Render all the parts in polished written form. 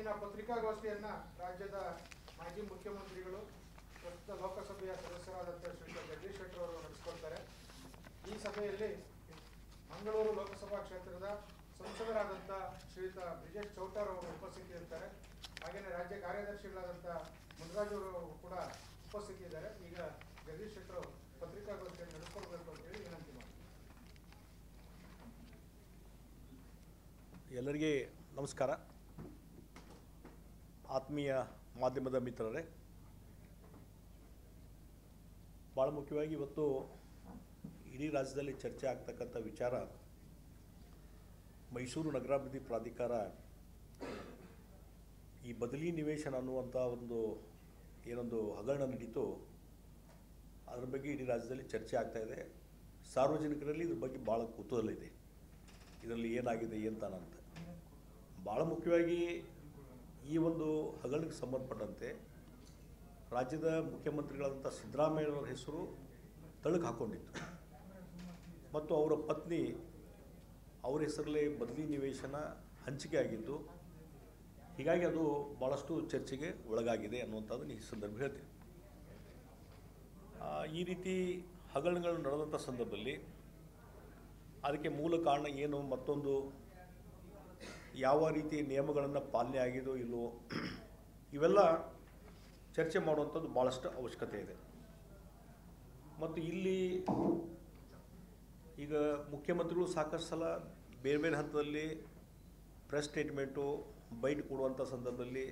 ಈಗಿನ ಪತ್ರಿಕಾಗೋಷ್ಠಿಯನ್ನ ರಾಜ್ಯದ ಮಾಜಿ ಮುಖ್ಯಮಂತ್ರಿಗಳು ಪ್ರಸ್ತುತ ಲೋಕಸಭೆಯ ಸದಸ್ಯರಾದಂಥ ಶ್ರೀ ಜಗದೀಶ್ ಶೆಟ್ಟರ್ ಅವರು ನಡೆಸಿಕೊಳ್ತಾರೆ. ಈ ಸಭೆಯಲ್ಲಿ ಮಂಗಳೂರು ಲೋಕಸಭಾ ಕ್ಷೇತ್ರದ ಸಂಸದರಾದಂಥ ಶ್ರೀಯುತ ಬ್ರಿಜೇಶ್ ಚೌಟಾರ್ ಅವರು ಉಪಸ್ಥಿತಿಯಿರ್ತಾರೆ. ಹಾಗೆಯೇ ರಾಜ್ಯ ಕಾರ್ಯದರ್ಶಿಗಳಾದಂಥ ಮುನ್ರಾಜ್ ಅವರು ಕೂಡ ಉಪಸ್ಥಿತಿಯಿದ್ದಾರೆ. ಈಗ ಜಗದೀಶ್ ಶೆಟ್ಟರ್ ಪತ್ರಿಕಾಗೋಷ್ಠಿಯನ್ನು ನಡೆಸಿಕೊಳ್ಬೇಕು ಅಂತೇಳಿ ವಿನಂತಿ ಮಾಡಿ. ಎಲ್ಲರಿಗೆ ನಮಸ್ಕಾರ. ಆತ್ಮೀಯ ಮಾಧ್ಯಮದ ಮಿತ್ರರೇ, ಭಾಳ ಮುಖ್ಯವಾಗಿ ಇವತ್ತು ಇಡೀ ರಾಜ್ಯದಲ್ಲಿ ಚರ್ಚೆ ಆಗ್ತಕ್ಕಂಥ ವಿಚಾರ ಮೈಸೂರು ನಗರಾಭಿವೃದ್ಧಿ ಪ್ರಾಧಿಕಾರ ಈ ಬದಲಿ ನಿವೇಶನ ಅನ್ನುವಂಥ ಏನೊಂದು ಹಗರಣ ನಡೀತು, ಅದರ ಬಗ್ಗೆ ಇಡೀ ರಾಜ್ಯದಲ್ಲಿ ಚರ್ಚೆ ಆಗ್ತಾಯಿದೆ. ಸಾರ್ವಜನಿಕರಲ್ಲಿ ಇದ್ರ ಬಗ್ಗೆ ಭಾಳ ಕುತೂಹಲ ಇದೆ, ಇದರಲ್ಲಿ ಏನಾಗಿದೆ ಅಂತ. ಭಾಳ ಮುಖ್ಯವಾಗಿ ಈ ಒಂದು ಹಗರಣಕ್ಕೆ ಸಂಬಂಧಪಟ್ಟಂತೆ ರಾಜ್ಯದ ಮುಖ್ಯಮಂತ್ರಿಗಳಾದಂಥ ಸಿದ್ದರಾಮಯ್ಯನವರ ಹೆಸರು ತಳಕು ಹಾಕ್ಕೊಂಡಿತ್ತು ಮತ್ತು ಅವರ ಪತ್ನಿ ಅವರ ಹೆಸರಲ್ಲೇ ಬದಲಿ ನಿವೇಶನ ಹಂಚಿಕೆ ಆಗಿದ್ದು, ಹೀಗಾಗಿ ಅದು ಭಾಳಷ್ಟು ಚರ್ಚೆಗೆ ಒಳಗಾಗಿದೆ ಅನ್ನುವಂಥದ್ದನ್ನು ಈ ಸಂದರ್ಭ ಹೇಳ್ತೀನಿ. ಈ ರೀತಿ ಹಗರಣಗಳು ನಡೆದಂಥ ಸಂದರ್ಭದಲ್ಲಿ ಅದಕ್ಕೆ ಮೂಲ ಕಾರಣ ಏನು, ಮತ್ತೊಂದು ಯಾವ ರೀತಿ ನಿಯಮಗಳನ್ನು ಪಾಲನೆ ಆಗಿದೋ ಇಲ್ಲವೋ, ಇವೆಲ್ಲ ಚರ್ಚೆ ಮಾಡುವಂಥದ್ದು ಭಾಳಷ್ಟು ಅವಶ್ಯಕತೆ ಇದೆ. ಮತ್ತು ಇಲ್ಲಿ ಈಗ ಮುಖ್ಯಮಂತ್ರಿಗಳು ಸಾಕಷ್ಟು ಸಲ ಬೇರೆ ಬೇರೆ ಹಂತದಲ್ಲಿ ಪ್ರೆಸ್ ಸ್ಟೇಟ್ಮೆಂಟು ಬೈಟ್ ಕೊಡುವಂಥ ಸಂದರ್ಭದಲ್ಲಿ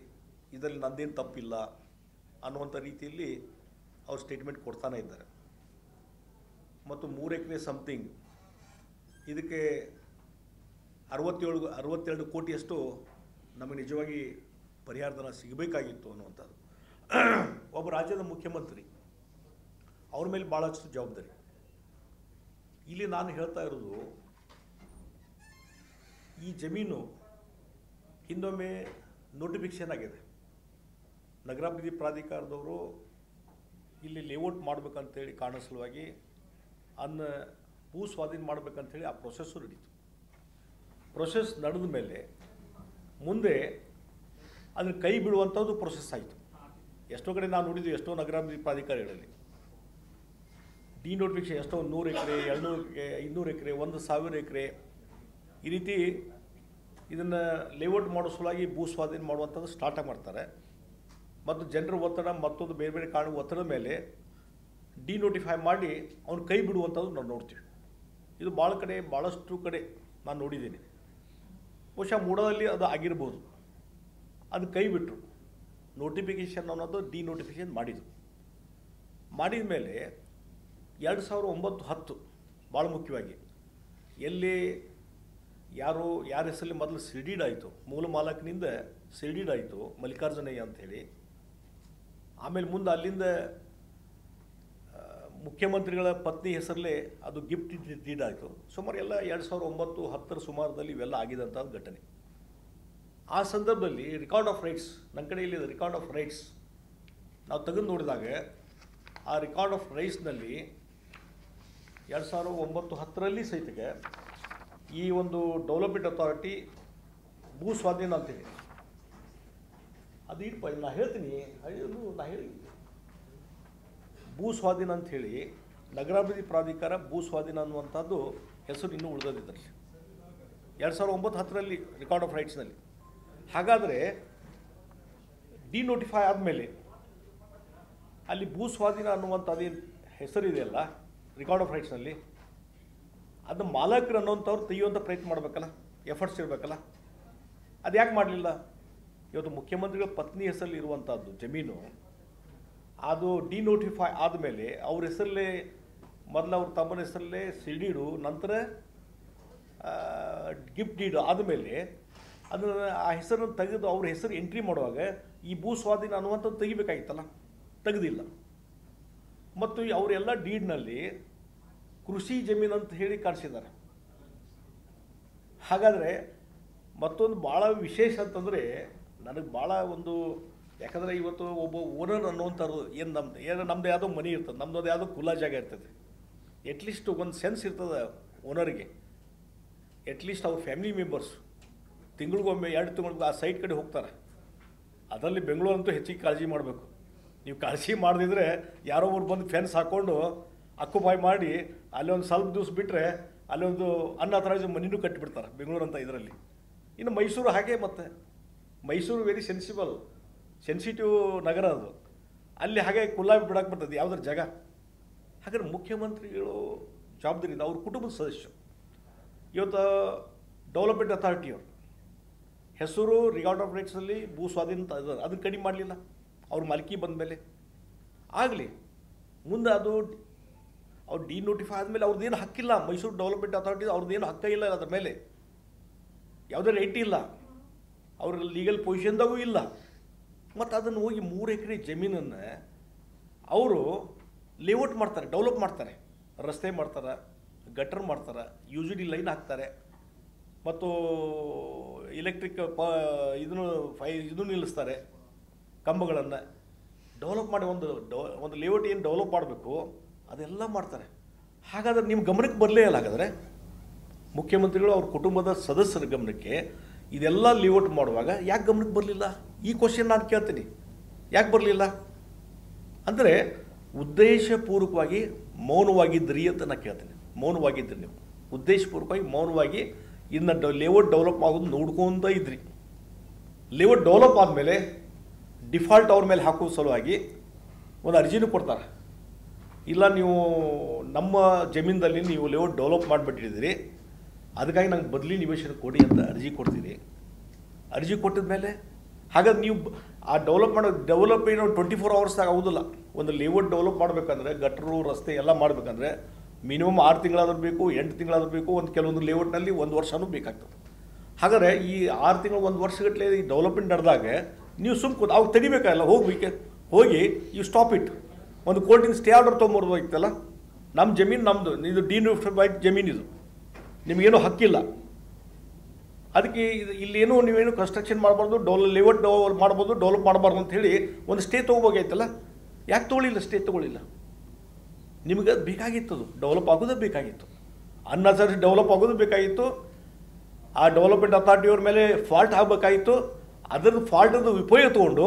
ಇದರಲ್ಲಿ ನಂದೇನು ತಪ್ಪಿಲ್ಲ ಅನ್ನುವಂಥ ರೀತಿಯಲ್ಲಿ ಅವ್ರು ಸ್ಟೇಟ್ಮೆಂಟ್ ಕೊಡ್ತಾನೆ ಇದ್ದಾರೆ. ಮತ್ತು 3 ಎಕರೆ ಸಮಥಿಂಗ್ ಇದಕ್ಕೆ 62 ಕೋಟಿಯಷ್ಟು ನಮಗೆ ನಿಜವಾಗಿ ಪರಿಹಾರಧನ ಸಿಗಬೇಕಾಗಿತ್ತು ಅನ್ನುವಂಥದ್ದು. ಒಬ್ಬ ರಾಜ್ಯದ ಮುಖ್ಯಮಂತ್ರಿ, ಅವ್ರ ಮೇಲೆ ಭಾಳಷ್ಟು ಜವಾಬ್ದಾರಿ. ಇಲ್ಲಿ ನಾನು ಹೇಳ್ತಾ ಇರೋದು, ಈ ಜಮೀನು ಹಿಂದೊಮ್ಮೆ ನೋಟಿಫಿಕೇಷನ್ ಆಗಿದೆ. ನಗರಾಭಿವೃದ್ಧಿ ಪ್ರಾಧಿಕಾರದವರು ಇಲ್ಲಿ ಲೇಔಟ್ ಮಾಡಬೇಕಂತೇಳಿ ಕಾರಣ ಸಲುವಾಗಿ ಭೂ ಸ್ವಾಧೀನ ಮಾಡಬೇಕಂತೇಳಿ ಆ ಪ್ರೊಸೆಸ್ಸು ನಡೀತು. ಪ್ರೊಸೆಸ್ ನಡೆದ ಮೇಲೆ ಮುಂದೆ ಅದನ್ನು ಕೈ ಬಿಡುವಂಥದ್ದು ಪ್ರೊಸೆಸ್ ಆಯಿತು. ಎಷ್ಟೋ ಕಡೆ ನಾವು ನೋಡಿದ್ವಿ, ಎಷ್ಟೋ ನಗರಾಭಿವೃದ್ಧಿ ಪ್ರಾಧಿಕಾರಗಳಲ್ಲಿ ಡಿನೋಟಿಫಿಕೇಷನ್ ಎಷ್ಟೋ 100 ಎಕರೆ 200 ಎಕರೆ 500 ಎಕರೆ 1000 ಎಕರೆ ಈ ರೀತಿ ಇದನ್ನು ಲೇಔಟ್ ಮಾಡೋ ಸಲುವಾಗಿ ಭೂ ಸ್ವಾಧೀನ ಮಾಡುವಂಥದ್ದು ಸ್ಟಾರ್ಟ್ ಮಾಡ್ತಾರೆ. ಮತ್ತು ಜನರ ಒತ್ತಡ, ಮತ್ತೊಂದು ಬೇರೆ ಬೇರೆ ಕಾರಣ ಒತ್ತಡದ ಮೇಲೆ ಡಿನೋಟಿಫೈ ಮಾಡಿ ಅವ್ನು ಕೈ ಬಿಡುವಂಥದ್ದು ನಾವು ನೋಡ್ತೀವಿ. ಇದು ಭಾಳಷ್ಟು ಕಡೆ ನಾನು ನೋಡಿದ್ದೀನಿ. ಬಹುಶಃ ಮೂಡದಲ್ಲಿ ಅದು ಆಗಿರ್ಬೋದು. ಅದು ಕೈ ಬಿಟ್ಟರು, ನೋಟಿಫಿಕೇಷನ್ ಅನ್ನೋದು ಡಿನೋಟಿಫಿಕೇಷನ್ ಮಾಡಿದ ಮೇಲೆ 2009-10 ಭಾಳ ಮುಖ್ಯವಾಗಿ ಎಲ್ಲಿ ಯಾರ ಹೆಸರಲ್ಲಿ ಮೊದಲು ಸಿಲ್ಡೀಡ್ ಆಯಿತು, ಮೂಲ ಮಾಲಕನಿಂದ ಸಿಲ್ಡೀಡ್ ಆಯಿತು ಮಲ್ಲಿಕಾರ್ಜುನಯ್ಯ ಅಂಥೇಳಿ. ಆಮೇಲೆ ಮುಂದೆ ಅಲ್ಲಿಂದ ಮುಖ್ಯಮಂತ್ರಿಗಳ ಪತ್ನಿ ಹೆಸರಲ್ಲೇ ಅದು ಗಿಫ್ಟ್ ಡೀಡ್ ಆಯಿತು. ಸುಮಾರು ಎಲ್ಲ 2009-10 ಸುಮಾರದಲ್ಲಿ ಇವೆಲ್ಲ ಆಗಿದಂಥದ್ದು ಘಟನೆ. ಆ ಸಂದರ್ಭದಲ್ಲಿ ರೆಕಾರ್ಡ್ ಆಫ್ ರೈಟ್ಸ್, ನನ್ನ ಕಡೆ ಇಲ್ಲಿ ರೆಕಾರ್ಡ್ ಆಫ್ ರೈಟ್ಸ್ ನಾವು ತೆಗೆದು ನೋಡಿದಾಗ, ಆ ರೆಕಾರ್ಡ್ ಆಫ್ ರೈಟ್ಸ್ನಲ್ಲಿ 2009-10ರಲ್ಲಿ ಸಹಿತಕ್ಕೆ ಈ ಒಂದು ಡೆವಲಪ್ಮೆಂಟ್ ಅಥಾರಿಟಿ ಭೂ ಸ್ವಾಧೀನ ಅಂತೇಳಿ ಅದು ಇಟ್ಪ ನಾನು ಹೇಳ್ತೀನಿ, ಹೇಳಿ ಭೂ ಸ್ವಾಧೀನ ಅಂಥೇಳಿ ನಗರಾಭಿವೃದ್ಧಿ ಪ್ರಾಧಿಕಾರ ಭೂ ಸ್ವಾಧೀನ ಅನ್ನುವಂಥದ್ದು ಹೆಸರು ಇನ್ನೂ ಉಳಿದಿದ್ದಾರೆ 2009-10ರಲ್ಲಿ ರೆಕಾರ್ಡ್ ಆಫ್ ರೈಟ್ಸ್ನಲ್ಲಿ. ಹಾಗಾದರೆ ಡಿನೋಟಿಫೈ ಆದಮೇಲೆ ಅಲ್ಲಿ ಭೂ ಸ್ವಾಧೀನ ಅನ್ನುವಂಥದ್ದೇನು ಹೆಸರಿದೆಯಲ್ಲ ರೆಕಾರ್ಡ್ ಆಫ್ ರೈಟ್ಸ್ನಲ್ಲಿ, ಅದು ಮಾಲಕರು ಅನ್ನೋಂಥವ್ರು ತೆಗೆಯುವಂಥ ಪ್ರಯತ್ನ ಮಾಡಬೇಕಲ್ಲ, ಎಫರ್ಟ್ಸ್ ಇರಬೇಕಲ್ಲ. ಅದು ಯಾಕೆ ಮಾಡಲಿಲ್ಲ? ಇವತ್ತು ಮುಖ್ಯಮಂತ್ರಿಗಳ ಪತ್ನಿ ಹೆಸರಲ್ಲಿ ಇರುವಂಥದ್ದು ಜಮೀನು, ಅದು ಡಿನೋಟಿಫೈ ಆದಮೇಲೆ ಅವ್ರ ಹೆಸರಲ್ಲೇ ಮೊದಲು ಅವ್ರ ತಮ್ಮನ ಹೆಸರಲ್ಲೇ ಸಿಲ್ಡೀಡು, ನಂತರ ಗಿಫ್ಟ್ ಡೀಡ್ ಆದಮೇಲೆ ಅದನ್ನು ಆ ಹೆಸರನ್ನು ತೆಗೆದು ಅವ್ರ ಹೆಸರು ಎಂಟ್ರಿ ಮಾಡುವಾಗ ಈ ಭೂ ಸ್ವಾಧೀನ ಅನ್ನುವಂಥದ್ದು ತೆಗಿಬೇಕಾಗಿತ್ತಲ್ಲ, ತೆಗೆದಿಲ್ಲ. ಮತ್ತು ಅವರೆಲ್ಲ ಡೀಡ್ನಲ್ಲಿ ಕೃಷಿ ಜಮೀನು ಅಂತ ಹೇಳಿ ಕಾಣಿಸಿದ್ದಾರೆ. ಹಾಗಾದರೆ ಮತ್ತೊಂದು ಭಾಳ ವಿಶೇಷ ಅಂತಂದರೆ ನನಗೆ ಭಾಳ ಯಾಕಂದರೆ ಇವತ್ತು ಒಬ್ಬ ಓನರ್ ಅನ್ನುವಂಥವ್ರು ನಮ್ಮದು ಯಾವುದೋ ಮನೆ ಇರ್ತದೆ, ನಮ್ಮದು ಯಾವುದೋ ಖುಲ್ಲಾ ಜಾಗ ಇರ್ತದೆ. ಎಟ್ಲೀಸ್ಟ್ ಒಂದು ಸೆನ್ಸ್ ಇರ್ತದೆ ಓನರಿಗೆ, ಎಟ್ಲೀಸ್ಟ್ ಅವ್ರ ಫ್ಯಾಮಿಲಿ ಮೆಂಬರ್ಸ್ ತಿಂಗಳಿಗೊಮ್ಮೆ 2 ತಿಂಗಳಿಗೊಮ್ಮೆ ಆ ಸೈಟ್ ಕಡೆ ಹೋಗ್ತಾರೆ, ಅದರಲ್ಲಿ ಬೆಂಗಳೂರಂತೂ ಹೆಚ್ಚಿಗೆ ಕಾಳಜಿ ಮಾಡಬೇಕು. ನೀವು ಕಾಳಜಿ ಮಾಡದಿದ್ರೆ ಯಾರೋ ಒಬ್ರು ಬಂದು ಫೆನ್ಸ್ ಹಾಕ್ಕೊಂಡು ಅಕ್ಕುಪಾಯಿ ಮಾಡಿ ಅಲ್ಲಿ ಒಂದು ಸ್ವಲ್ಪ ದಿವಸ ಬಿಟ್ಟರೆ ಅಲ್ಲಿ ಒಂದು ಅನ್ಅಥರೈಸ್ ಮನಿನೂ ಕಟ್ಟಿಬಿಡ್ತಾರೆ ಬೆಂಗಳೂರು ಅಂತ ಇದರಲ್ಲಿ. ಇನ್ನು ಮೈಸೂರು ಹಾಗೆ, ಮತ್ತು ಮೈಸೂರು ವೆರಿ ಸೆನ್ಸಿಟಿವ್ ನಗರ ಅದು. ಅಲ್ಲಿ ಹಾಗೆ ಕುಲ್ಲಾಬಿ ಬಿಡಕ್ಕೆ ಬರ್ತದೆ ಯಾವುದ್ರ ಜಾಗ. ಹಾಗಾದ್ರೆ ಮುಖ್ಯಮಂತ್ರಿಗಳು ಜವಾಬ್ದಾರಿಯಿಂದ ಅವ್ರ ಕುಟುಂಬದ ಸದಸ್ಯರು ಇವತ್ತು ಡೆವಲಪ್ಮೆಂಟ್ ಅಥಾರಿಟಿಯವರು ಹೆಸರು ರಿಕಾರ್ಡ್ ಆಫ್ ರೈಟ್ಸಲ್ಲಿ ಭೂ ಸ್ವಾಧೀನ ಅದನ್ನು ಕಡಿಮೆ ಮಾಡಲಿಲ್ಲ. ಅವ್ರ ಮಾಲಿಕಿ ಬಂದ ಮೇಲೆ ಆಗಲಿ, ಮುಂದೆ ಅದು ಅವ್ರು ಡಿನೋಟಿಫೈ ಆದಮೇಲೆ ಅವ್ರದ್ದೇನು ಹಕ್ಕಿಲ್ಲ. ಮೈಸೂರು ಡೆವಲಪ್ಮೆಂಟ್ ಅಥಾರಿಟಿ ಅವ್ರದ್ದೇನು ಹಕ್ಕ ಇಲ್ಲ ಅದ್ರ ಮೇಲೆ, ಯಾವುದೇ ರೈಟ್ ಇಲ್ಲ, ಅವ್ರ ಲೀಗಲ್ ಪೊಸಿಷನ್ದಾಗೂ ಇಲ್ಲ. ಮತ್ತು ಅದನ್ನು ಹೋಗಿ 3 ಎಕರೆ ಜಮೀನನ್ನು ಅವರು ಲೇಔಟ್ ಮಾಡ್ತಾರೆ, ಡೆವಲಪ್ ಮಾಡ್ತಾರೆ, ರಸ್ತೆ ಮಾಡ್ತಾರೆ, ಗಟರ್ ಮಾಡ್ತಾರೆ, UGD ಲೈನ್ ಹಾಕ್ತಾರೆ, ಮತ್ತು ಎಲೆಕ್ಟ್ರಿಕ್ ಇದನ್ನು ನಿಲ್ಲಿಸ್ತಾರೆ, ಕಂಬಗಳನ್ನು ಡೆವಲಪ್ ಮಾಡಿ ಒಂದು ಲೇಔಟ್ ಏನು ಡೆವಲಪ್ ಮಾಡಬೇಕು ಅದೆಲ್ಲ ಮಾಡ್ತಾರೆ. ಹಾಗಾದರೆ ನಿಮ್ಮ ಗಮನಕ್ಕೆ ಬರಲೇ ಇಲ್ಲ. ಹಾಗಾದರೆ ಮುಖ್ಯಮಂತ್ರಿಗಳು ಅವ್ರ ಕುಟುಂಬದ ಸದಸ್ಯರ ಗಮನಕ್ಕೆ ಇದೆಲ್ಲ ಲೇಔಟ್ ಮಾಡುವಾಗ ಯಾಕೆ ಗಮನಕ್ಕೆ ಬರಲಿಲ್ಲ? ಈ ಕ್ವಶನ್ ನಾನು ಕೇಳ್ತೀನಿ, ಯಾಕೆ ಬರಲಿಲ್ಲ ಅಂದರೆ ಉದ್ದೇಶಪೂರ್ವಕವಾಗಿ ಮೌನವಾಗಿದ್ದಿರಿ ಅಂತ ನಾನು ಕೇಳ್ತೀನಿ. ಮೌನವಾಗಿದ್ದಿರಿ ನೀವು, ಉದ್ದೇಶಪೂರ್ವಕವಾಗಿ ಮೌನವಾಗಿ ಇನ್ನು ಲೇಔಟ್ ಡೆವಲಪ್ ಆಗೋದು ನೋಡ್ಕೊಂತ ಇದ್ರಿ. ಲೇಔಟ್ ಡೆವಲಪ್ ಆದಮೇಲೆ ಡಿಫಾಲ್ಟ್ ಅವ್ರ ಮೇಲೆ ಹಾಕೋ ಸಲುವಾಗಿ ಒಂದು ಅರ್ಜಿನೂ ಕೊಡ್ತಾರೆ. ಇಲ್ಲ, ನೀವು ನಮ್ಮ ಜಮೀನಲ್ಲಿ ನೀವು ಲೇಔಟ್ ಡೆವಲಪ್ ಮಾಡಿಬಿಟ್ಟಿದ್ದೀರಿ, ಅದಕ್ಕಾಗಿ ನಂಗೆ ಬದಲಿ ನಿವೇಶನ ಕೊಡಿ ಅಂತ ಅರ್ಜಿ ಕೊಡ್ತೀರಿ. ಅರ್ಜಿ ಕೊಟ್ಟಿದ ಮೇಲೆ ಹಾಗಾದ್ರೆ ನೀವು ಆ ಡೆವಲಪ್ ಏನೋ 24 ಅವರ್ಸ್ದಾಗ ಆಗೋದಿಲ್ಲ. ಒಂದು ಲೇಔಟ್ ಡೆವಲಪ್ ಮಾಡಬೇಕಂದ್ರೆ ಗಟ್ರು ರಸ್ತೆ ಎಲ್ಲ ಮಾಡಬೇಕಂದ್ರೆ ಮಿನಿಮಮ್ 6 ತಿಂಗಳಾದ್ರೂ ಬೇಕು, 8 ತಿಂಗಳಾದ್ರೂ ಬೇಕು, ಒಂದು ಕೆಲವೊಂದು ಲೇಔಟ್ನಲ್ಲಿ 1 ವರ್ಷನೂ ಬೇಕಾಗ್ತದೆ. ಹಾಗಾದರೆ ಈ 6 ತಿಂಗಳು 1 ವರ್ಷಗಟ್ಟಲೆ ಈ ಡೆವಲಪ್ಮೆಂಟ್ ನಡೆದಾಗ ನೀವು ಸುಮ್ಕೂತು ಅವಾಗ ತೆಗಿಬೇಕಾಗಲ್ಲ, ಹೋಗಿ ಯು ಸ್ಟಾಪ್ ಇಟ್. ಒಂದು ಕೋರ್ಟಿನ ಸ್ಟೇ ಆರ್ಡರ್ ತೊಗೊಂಬರ್ಬೋದಿತ್ತಲ್ಲ. ನಮ್ಮ ಜಮೀನು ನಮ್ಮದು, ಇದು ಡಿನೋಟಿಫೈಡ್ ಜಮೀನು, ಇದು ನಿಮಗೇನು ಹಕ್ಕಿಲ್ಲ, ಅದಕ್ಕೆ ಇಲ್ಲೇನು ನೀವೇನು ಕನ್ಸ್ಟ್ರಕ್ಷನ್ ಮಾಡಬಾರ್ದು, ಲೇಔಟ್ ಮಾಡ್ಬೋದು, ಡೆವಲಪ್ ಮಾಡಬಾರ್ದು ಅಂತ ಹೇಳಿ ಒಂದು ಸ್ಟೇ ತೊಗೋಬೇಕಾಯ್ತಲ್ಲ. ಯಾಕೆ ತೊಗೊಳ್ಳಿಲ್ಲ? ಸ್ಟೇ ತೊಗೊಳ್ಳಿಲ್ಲ. ನಿಮಗೆ ಬೇಕಾಗಿತ್ತು, ಅದು ಡೆವಲಪ್ ಆಗೋದೇ ಬೇಕಾಗಿತ್ತು, ಅನ್ನಸರಿ ಡೆವಲಪ್ ಆಗೋದು ಬೇಕಾಗಿತ್ತು. ಆ ಡೆವಲಪ್ಮೆಂಟ್ ಅಥಾರಿಟಿಯವ್ರ ಮೇಲೆ ಫಾಲ್ಟ್ ಆಗಬೇಕಾಗಿತ್ತು. ಅದರದ್ದು ಫಾಲ್ಟದ್ದು ಉಪಯೋಗ ತೊಗೊಂಡು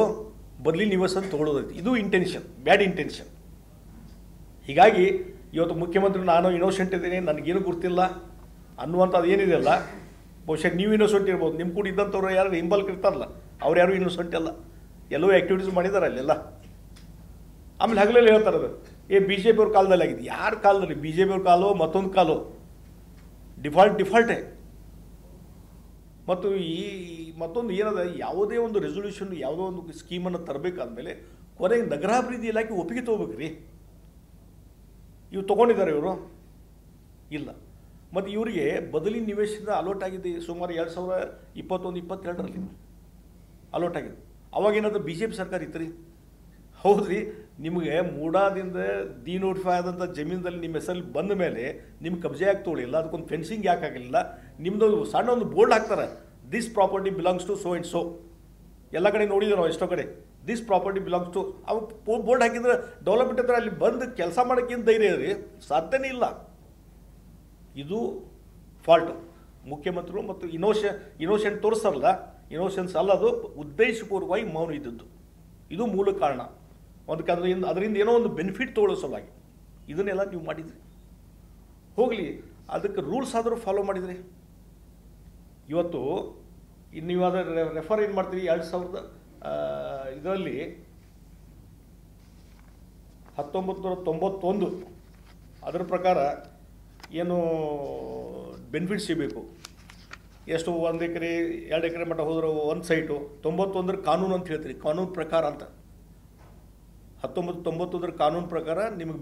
ಬದಲಿ ನಿವೇಶನ ತೊಗೊಳೋದೈತಿ. ಇದು ಇಂಟೆನ್ಷನ್, ಬ್ಯಾಡ್ ಇಂಟೆನ್ಷನ್. ಹೀಗಾಗಿ ಇವತ್ತು ಮುಖ್ಯಮಂತ್ರಿ ನಾನು ಇನ್ನೋಸೆಂಟ್ ಇದ್ದೀನಿ, ನನಗೇನು ಗೊತ್ತಿಲ್ಲ ಅನ್ನುವಂಥದ್ದು ಏನಿದೆಯಲ್ಲ, ಬಹುಶಃ ನೀವು ಇನ್ನೋಸೆಂಟ್ ಇರ್ಬೋದು, ನಿಮ್ಮ ಕೂಡ ಇದ್ದಂಥವ್ರು ಯಾರು ಹಿಂಬಲ್ಕ್ ಇರ್ತಾರಲ್ಲ ಅವ್ರು ಯಾರು ಇನ್ನೋಸೆಂಟ್ ಅಲ್ಲ, ಎಲ್ಲೋ ಆ್ಯಕ್ಟಿವಿಟೀಸ್ ಮಾಡಿದ್ದಾರೆ ಅಲ್ಲೆಲ್ಲ. ಆಮೇಲೆ ಹಗಲಲ್ಲಿ ಹೇಳ್ತಾರೆ ಅದು BJP ಅವ್ರ ಕಾಲದಲ್ಲಿ ಆಗಿದೆ. ಯಾರ ಕಾಲದಲ್ಲಿ? BJP ಅವ್ರ ಕಾಲೋ ಮತ್ತೊಂದು ಕಾಲೋ, ಡಿಫಾಲ್ಟೇ. ಮತ್ತು ಮತ್ತೊಂದು ಏನದ, ಯಾವುದೇ ಒಂದು ರೆಸೊಲ್ಯೂಷನ್ ಯಾವುದೋ ಒಂದು ಸ್ಕೀಮನ್ನು ತರಬೇಕಾದ್ಮೇಲೆ ಕೊನೆಗೆ ನಗರಾಭಿವೃದ್ಧಿ ಇಲಾಖೆ ಒಪ್ಪಿಗೆ ತೊಗೋಬೇಕ್ರಿ. ಇವು ತೊಗೊಂಡಿದ್ದಾರೆ ಇವರು ಇಲ್ಲ. ಮತ್ತು ಇವರಿಗೆ ಬದಲಿ ನಿವೇಶನ ಅಲೋಟ್ ಆಗಿದೆ ಸುಮಾರು 2021-22ರಲ್ಲಿ ಅಲೋಟ್ ಆಗಿದೆ. ಅವಾಗೇನಾದ್ರು BJP ಸರ್ಕಾರ ಇತ್ತು ರೀ? ಹೌದ್ರಿ. ನಿಮಗೆ ಮೂಡಾದಿಂದ ಡಿನೋಟಿಫೈ ಆದಂಥ ಜಮೀನಲ್ಲಿ ನಿಮ್ಮ ಹೆಸರಲ್ಲಿ ಬಂದ ಮೇಲೆ ನಿಮ್ಮ ಕಬ್ಜೆ ಯಾಕೆ ತೊಗೊಳಿಲ್ಲ? ಅದಕ್ಕೊಂದು ಫೆನ್ಸಿಂಗ್ ಯಾಕೆ ಆಗಿಲ್ಲ? ನಿಮ್ಮದು ಸಣ್ಣ ಒಂದು ಬೋರ್ಡ್ ಹಾಕ್ತಾರೆ, this property belongs to so and so. ಎಲ್ಲ ಕಡೆ ನೋಡಿದ್ರು ನಾವು, ಎಷ್ಟೋ ಕಡೆ ದಿಸ್ ಪ್ರಾಪರ್ಟಿ ಬಿಲಾಂಗ್ಸ್ ಟು. ಅವು ಬೋರ್ಡ್ ಹಾಕಿದ್ರೆ ಡೆವಲಪ್ಮೆಂಟ್ ಹತ್ರ ಅಲ್ಲಿ ಬಂದು ಕೆಲಸ ಮಾಡೋಕ್ಕೇನು ಧೈರ್ಯ ರೀ? ಸಾಧ್ಯನೇ ಇಲ್ಲ. ಇದು ಫಾಲ್ಟು. ಮುಖ್ಯಮಂತ್ರಿಗಳು ಮತ್ತು ಇನ್ನೋಸೆಂಟ್ ತೋರಿಸ್ತಾರಲ್ಲ, ಇನ್ನೋಸೆನ್ಸ್ ಅಲ್ಲ, ಅದು ಉದ್ದೇಶಪೂರ್ವಕವಾಗಿ ಮೌನ ಇದ್ದದ್ದು. ಇದು ಮೂಲ ಕಾರಣ. ಅದರಿಂದ ಏನೋ ಒಂದು ಬೆನಿಫಿಟ್ ತೊಗೊಳ್ಳೋ ಸಲುವಾಗಿ ಇದನ್ನೆಲ್ಲ ನೀವು ಮಾಡಿದ್ರಿ. ಹೋಗಲಿ, ಅದಕ್ಕೆ ರೂಲ್ಸ್ ಆದರೂ ಫಾಲೋ ಮಾಡಿದ್ರಿ. ಇವತ್ತು ನೀವು ಅದರ ರೆಫರ್ ಏನು ಮಾಡ್ತೀವಿ, 2000 1991 ಅದರ ಪ್ರಕಾರ ಏನು ಬೆನಿಫಿಟ್ ಸಿಗಬೇಕು, ಎಷ್ಟು 1 ಎಕರೆ 2 ಎಕರೆ ಮಟ್ಟ ಹೋದ್ರೆ ಒಂದು ಸೈಟು 91 ಕಾನೂನು ಅಂತ ಹೇಳ್ತೀರಿ, ಕಾನೂನು ಪ್ರಕಾರ ಅಂತ. 1991 ಕಾನೂನು ಪ್ರಕಾರ ನಿಮಗೆ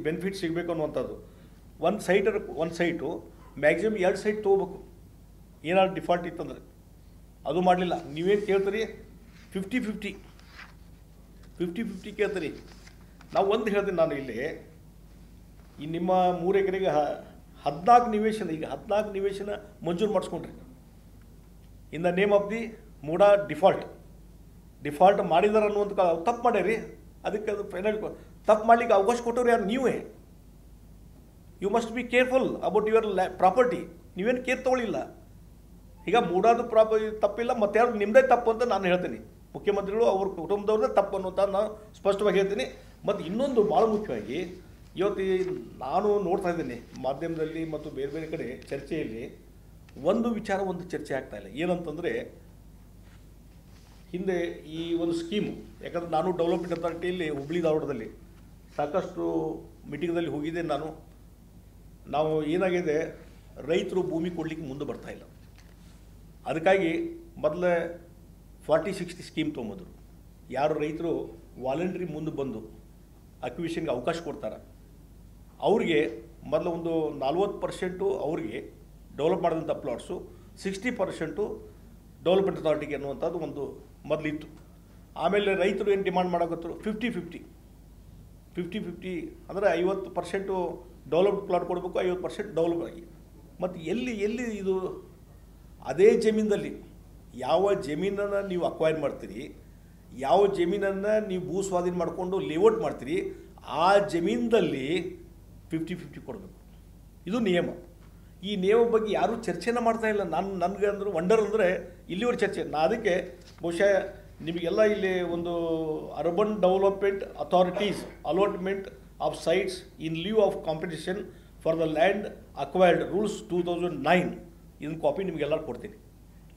ಬೆನಿಫಿಟ್ ಸಿಗಬೇಕು ಅನ್ನುವಂಥದ್ದು. ಒಂದು ಸೈಟು ಮ್ಯಾಕ್ಸಿಮಮ್ 2 ಸೈಟ್ ತೊಗೋಬೇಕು, ಏನಾದ್ರು ಡಿಫಾಲ್ಟ್ ಇತ್ತಂದ್ರೆ. ಅದು ಮಾಡಲಿಲ್ಲ. ನೀವೇನು ಕೇಳ್ತೀರಿ? 50-50 ಕೇಳ್ತೀರಿ. ನಾವು ಒಂದು ಹೇಳ್ತೀನಿ, ನಾನು ಇಲ್ಲಿ ಈ ನಿಮ್ಮ 3 ಎಕರೆಗೆ 14 ನಿವೇಶನ, ಈಗ 14 ನಿವೇಶನ ಮಂಜೂರು ಮಾಡಿಸ್ಕೊಂಡ್ರಿ in the name of the MUDA default ಮಾಡಿದಾರೆ ಅನ್ನುವಂಥ ತಪ್ಪು ಮಾಡ್ಯಾರಿ. ಅದಕ್ಕೆ ಅದು ಫೈನಲ್ ತಪ್ಪು ಮಾಡಲಿಕ್ಕೆ ಅವಕಾಶ ಕೊಟ್ಟವ್ರು ಯಾರು? ನೀವೇ. You must be careful about your property. ನೀವೇನು ಕೇರ್ ತೊಗೊಳ್ಳಿಲ್ಲ. ಈಗ ಮೂಡಾದು ತಪ್ಪಿಲ್ಲ, ಮತ್ತೆ ಯಾರು ನಿಮ್ಮದೇ ತಪ್ಪು ಅಂತ ನಾನು ಹೇಳ್ತೀನಿ. ಮುಖ್ಯಮಂತ್ರಿಗಳು ಅವ್ರ ಕುಟುಂಬದವ್ರದ್ದೇ ತಪ್ಪು ಅನ್ನೋಂಥ ನಾನು ಸ್ಪಷ್ಟವಾಗಿ ಹೇಳ್ತೀನಿ. ಮತ್ತು ಇನ್ನೊಂದು ಭಾಳ ಮುಖ್ಯವಾಗಿ ಇವತ್ತು ನಾನು ನೋಡ್ತಾ ಇದ್ದೀನಿ ಮಾಧ್ಯಮದಲ್ಲಿ ಮತ್ತು ಬೇರೆ ಬೇರೆ ಕಡೆ ಚರ್ಚೆಯಲ್ಲಿ ಒಂದು ವಿಚಾರ ಒಂದು ಚರ್ಚೆ ಆಗ್ತಾ ಇಲ್ಲ. ಏನಂತಂದರೆ ಹಿಂದೆ ಈ ಒಂದು ಸ್ಕೀಮು, ಯಾಕಂದರೆ ನಾನು ಡೆವಲಪ್ಮೆಂಟ್ ಅಥಾರಿಟಿಯಲ್ಲಿ ಹುಬ್ಳಿ ಧಾರವಾಡದಲ್ಲಿ ಸಾಕಷ್ಟು ಮೀಟಿಂಗ್ದಲ್ಲಿ ಹೋಗಿದ್ದೆ ನಾವು ಏನಾಗಿದೆ, ರೈತರು ಭೂಮಿ ಕೊಡಲಿಕ್ಕೆ ಮುಂದೆ ಬರ್ತಾ ಇಲ್ಲ. ಅದಕ್ಕಾಗಿ ಮೊದಲೇ 40-60 ಸ್ಕೀಮ್ ತೊಗೊಂಬಂದರು. ಯಾರು ರೈತರು ವಾಲಂಟ್ರಿ ಮುಂದೆ ಬಂದು ಅಕ್ವಿಷನ್ಗೆ ಅವಕಾಶ ಕೊಡ್ತಾರೆ ಅವ್ರಿಗೆ ಮೊದಲು ಒಂದು 40% ಅವ್ರಿಗೆ ಡೆವಲಪ್ ಮಾಡಿದಂಥ ಪ್ಲಾಟ್ಸು, 60% ಡೆವಲಪ್ಮೆಂಟ್ ಅಥಾರಿಟಿಗೆ ಅನ್ನುವಂಥದ್ದು ಒಂದು ಮೊದಲಿತ್ತು. ಆಮೇಲೆ ರೈತರು ಏನು ಡಿಮಾಂಡ್ ಮಾಡೋಕತ್ತರು, 50-50 ಅಂದರೆ 50% ಡೆವಲಪ್ಡ್ ಪ್ಲಾಟ್ ಕೊಡಬೇಕು, 50% ಡೆವಲಪ್ ಆಗಿ. ಮತ್ತು ಎಲ್ಲಿ ಇದು ಅದೇ ಜಮೀನಲ್ಲಿ ಯಾವ ಜಮೀನನ್ನು ನೀವು ಅಕ್ವೈರ್ ಮಾಡ್ತೀರಿ, ಯಾವ ಜಮೀನನ್ನು ನೀವು ಭೂ ಸ್ವಾಧೀನ ಮಾಡಿಕೊಂಡು ಲೇಔಟ್ ಮಾಡ್ತೀರಿ, ಆ ಜಮೀನದಲ್ಲಿ 50-50 ಕೊಡಬೇಕು. ಇದು ನಿಯಮ. ಈ ನಿಯಮ ಬಗ್ಗೆ ಯಾರೂ ಚರ್ಚೆನ ಮಾಡ್ತಾ ಇಲ್ಲ. ನನಗೆ ಅಂದ್ರೆ ವಂಡರ್ ಅಂದರೆ ಇಲ್ಲಿವರೆಗೆ ಚರ್ಚೆ. ಅದಕ್ಕೆ ಬಹುಶಃ ನಿಮಗೆಲ್ಲ ಇಲ್ಲಿ ಒಂದು urban development authorities allotment of sites in lieu of competition for the land acquired rules 2009 ಇದನ್ನು ಕಾಪಿ ನಿಮಗೆಲ್ಲರೂ ಕೊಡ್ತೀನಿ.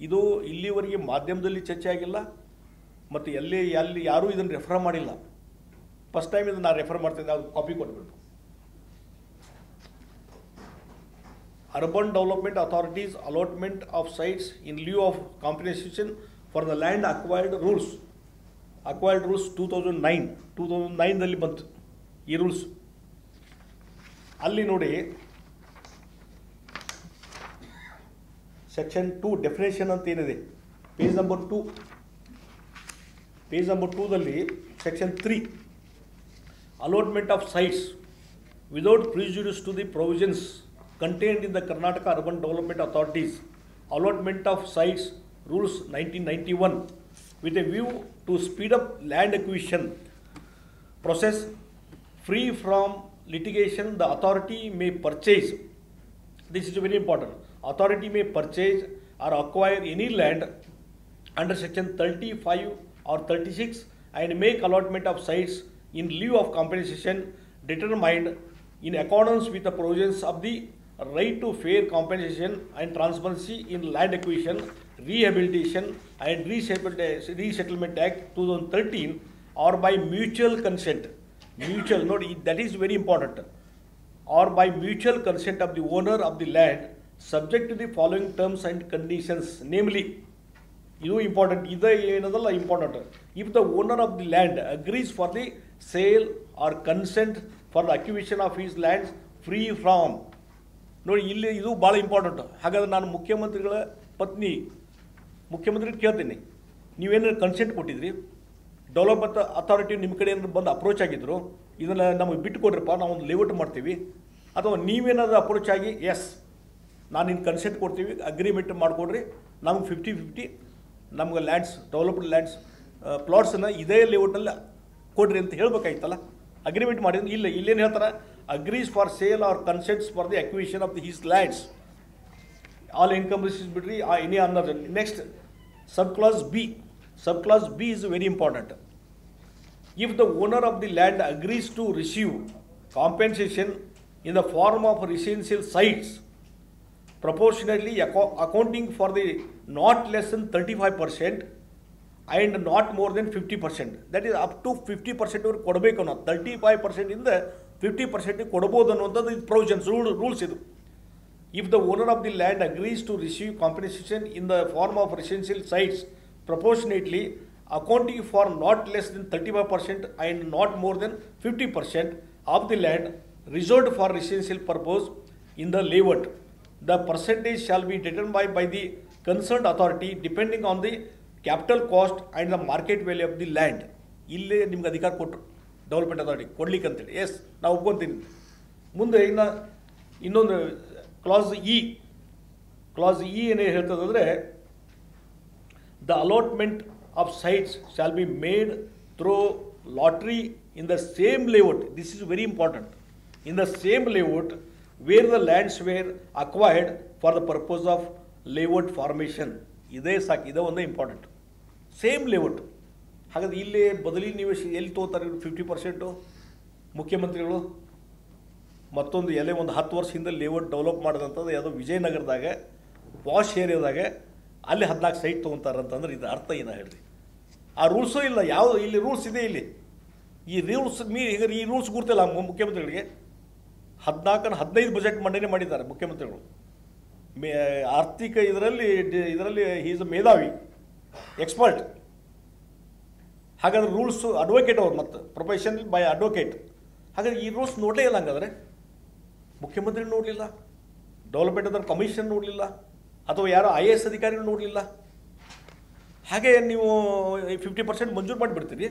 ಇದು ಇಲ್ಲಿವರೆಗೆ ಮಾಧ್ಯಮದಲ್ಲಿ ಚರ್ಚೆ ಆಗಿಲ್ಲ ಮತ್ತು ಎಲ್ಲಿ ಯಾರೂ ಇದನ್ನು ರೆಫರ್ ಮಾಡಿಲ್ಲ. ಫಸ್ಟ್ ಟೈಮ್ ಇದನ್ನು ನಾನು ರೆಫರ್ ಮಾಡ್ತಿದ್ದೆ, ಅದು ಕಾಪಿ ಕೊಟ್ಬಿಟ್ಟು. Urban Development Authorities allotment of sites in lieu of compensation for the land acquired rules 2009 ಬಂತು ಈ ರೂಲ್ಸ್. ಅಲ್ಲಿ ನೋಡಿ ಸೆಕ್ಷನ್ 2 ಡೆಫಿನೇಷನ್ ಅಂತ ಏನಿದೆ, ಪೇಜ್ ನಂಬರ್ 2ದಲ್ಲಿ section 3 allotment of sites without prejudice to the provisions contained in the Karnataka Urban Development Authorities Allotment of Sites Rules 1991 with a view to speed up land acquisition process free from litigation. The authority may purchase, this is very important, authority may purchase or acquire any land under section 35 or 36 and make allotment of sites in lieu of compensation determined in accordance with the provisions of the right to fair compensation and transparency in land acquisition, rehabilitation and resettlement act 2013 or by mutual consent. Mutual, note that is very important. Or by mutual consent of the owner of the land subject to the following terms and conditions, namely, ಇದು important, ಇದು ಏನದಲ್ಲ important. If the owner of the land agrees for the sale or consent for the acquisition of his lands free from. ನೋಡಿ ಇಲ್ಲಿ ಇದು ಭಾಳ important. ಹಾಗಾದ್ರೆ ನಾನು ಮುಖ್ಯಮಂತ್ರಿಗಳ ಪತ್ನಿ ಮುಖ್ಯಮಂತ್ರಿ ಕೇಳ್ತೀನಿ, ನೀವೇನಾದ್ರು ಕನ್ಸೆಂಟ್ ಕೊಟ್ಟಿದ್ರಿ, ಡೆವಲಪ್ಮೆಂಟ್ ಅಥಾರಿಟಿ ನಿಮ್ಮ ಕಡೆ ಏನಾದ್ರು ಬಂದು ಅಪ್ರೋಚ್ ಆಗಿದ್ರು, ಇದನ್ನು ನಮಗೆ ಬಿಟ್ಟು ಕೊಡ್ರಪ್ಪ, ನಾವು ಒಂದು ಲೇಔಟ್ ಮಾಡ್ತೀವಿ, ಅಥವಾ ನೀವೇನಾದರೂ ಅಪ್ರೋಚ್ ಆಗಿ ಎಸ್ ನಾನು ಇನ್ನು ಕನ್ಸೆಂಟ್ ಕೊಡ್ತೀವಿ, ಅಗ್ರಿಮೆಂಟ್ ಮಾಡಿಕೊಡ್ರಿ, ನಮ್ಗೆ 50-50 ನಮ್ಗೆ ಲ್ಯಾಂಡ್ಸ್ ಡೆವಲಪ್ಡ್ ಲ್ಯಾಂಡ್ಸ್ ಪ್ಲಾಟ್ಸನ್ನು ಇದೇ ಲೇಔಟಲ್ಲಿ ಕೊಡ್ರಿ ಅಂತ ಹೇಳ್ಬೇಕಾಯ್ತಲ್ಲ, ಅಗ್ರಿಮೆಂಟ್ ಮಾಡಿದ್ರೆ. ಇಲ್ಲ, ಇಲ್ಲೇನು ಹೇಳ್ತಾರೆ, agrees for sale or consents for the acquisition of the his lands all income receives ಬಿಡ್ರಿ any owner. Next subclass B is very important. If the owner of the land agrees to receive compensation in the form of residential sites proportionately accounting for the not less than 35% and not more than 50%, that is up to 50% ಅವ್ರು ಕೊಡಬೇಕು ಅನ್ನೋ, 35% ಇಂದ 50% ಕೊಡಬಹುದು ಅನ್ನೋಂಥದ್ದು ಇದು provisions rules ಇದು. If the owner of the land agrees to receive compensation in the form of residential sites proportionately accounting for not less than 35% and not more than 50% of the land reserved for residential purpose in the layout, the percentage shall be determined by the concerned authority depending on the capital cost and the market value of the land. ಇಲ್ಲೇ ನಿಮ್ಗೆ ಅಧಿಕಾರ ಕೊಟ್ಟರು development authority ಕೊಡ್ಲಿಕ್ಕೆ ಅಂತೇಳಿ. S, ನಾವು ಒಪ್ಕೊಂತೀನಿ. ಮುಂದೆ ಇನ್ನೊಂದು class E ಏನೇ ಹೇಳ್ತದಂದರೆ, the allotment of sites shall be made through lottery in the same layout. This is very important. In the same layout where the lands were acquired for the purpose of layout formation. ಇದೇ ಸಾಕು, ಇದೇ ಒಂದು important. Same layout ಹಾಗಾದ್ರೆ ಇಲ್ಲಿ ಬದಲಿ ನಿವೇಶ ಎಲ್ಲಿ ತೊಗೋತಾರೆ ಇವರು 50%? ಮುಖ್ಯಮಂತ್ರಿಗಳು ಮತ್ತೊಂದು ಎಲ್ಲೇ ಒಂದು 10 ವರ್ಷ ಹಿಂದೆ ಲೇಔಟ್ ಡೆವಲಪ್ ಮಾಡಿದಂಥದ್ದು ಯಾವುದೋ ವಿಜಯನಗರದಾಗ ವಾಶ್ ಏರಿಯಾದಾಗ ಅಲ್ಲಿ 14 ಸೈಟ್ ತೊಗೊತಾರಂತಂದ್ರೆ ಇದು ಅರ್ಥ ಏನೋ ಹೇಳ್ರಿ. ಆ ರೂಲ್ಸೂ ಇಲ್ಲ, ಯಾವುದು ಇಲ್ಲಿ ರೂಲ್ಸ್ ಇದೆ? ಇಲ್ಲಿ ಈ ರೂಲ್ಸ್ ಈಗ ಈ ರೂಲ್ಸ್ ಗುರ್ತಿಲ್ಲ ಮುಖ್ಯಮಂತ್ರಿಗಳಿಗೆ. 14-15 ಬಜೆಟ್ ಮಂಡನೆ ಮಾಡಿದ್ದಾರೆ ಮುಖ್ಯಮಂತ್ರಿಗಳು. ಆರ್ಥಿಕ ಇದರಲ್ಲಿ ಈಸ್ ಮೇಧಾವಿ, ಎಕ್ಸ್ಪರ್ಟ್. ಹಾಗಾದ್ರೆ ರೂಲ್ಸು ಅಡ್ವೊಕೇಟ್ ಅವ್ರು, ಮತ್ತು ಪ್ರೊಫೆಷನ್ ಬೈ ಅಡ್ವೊಕೇಟ್. ಹಾಗಾದ್ರೆ ಈ ರೂಲ್ಸ್ ನೋಡಲೇ ಇಲ್ಲ. ಹಂಗಾದ್ರೆ ಮುಖ್ಯಮಂತ್ರಿ ನೋಡಲಿಲ್ಲ, ಡೆವಲಪ್ಮೆಂಟ್ ಅದರ ಕಮಿಷನ್ ನೋಡಲಿಲ್ಲ, ಅಥವಾ ಯಾರೋ IAS ಅಧಿಕಾರಿಗಳು ನೋಡಲಿಲ್ಲ. ಹಾಗೆ ನೀವು 50% ಮಂಜೂರು ಮಾಡಿಬಿಡ್ತೀರಿ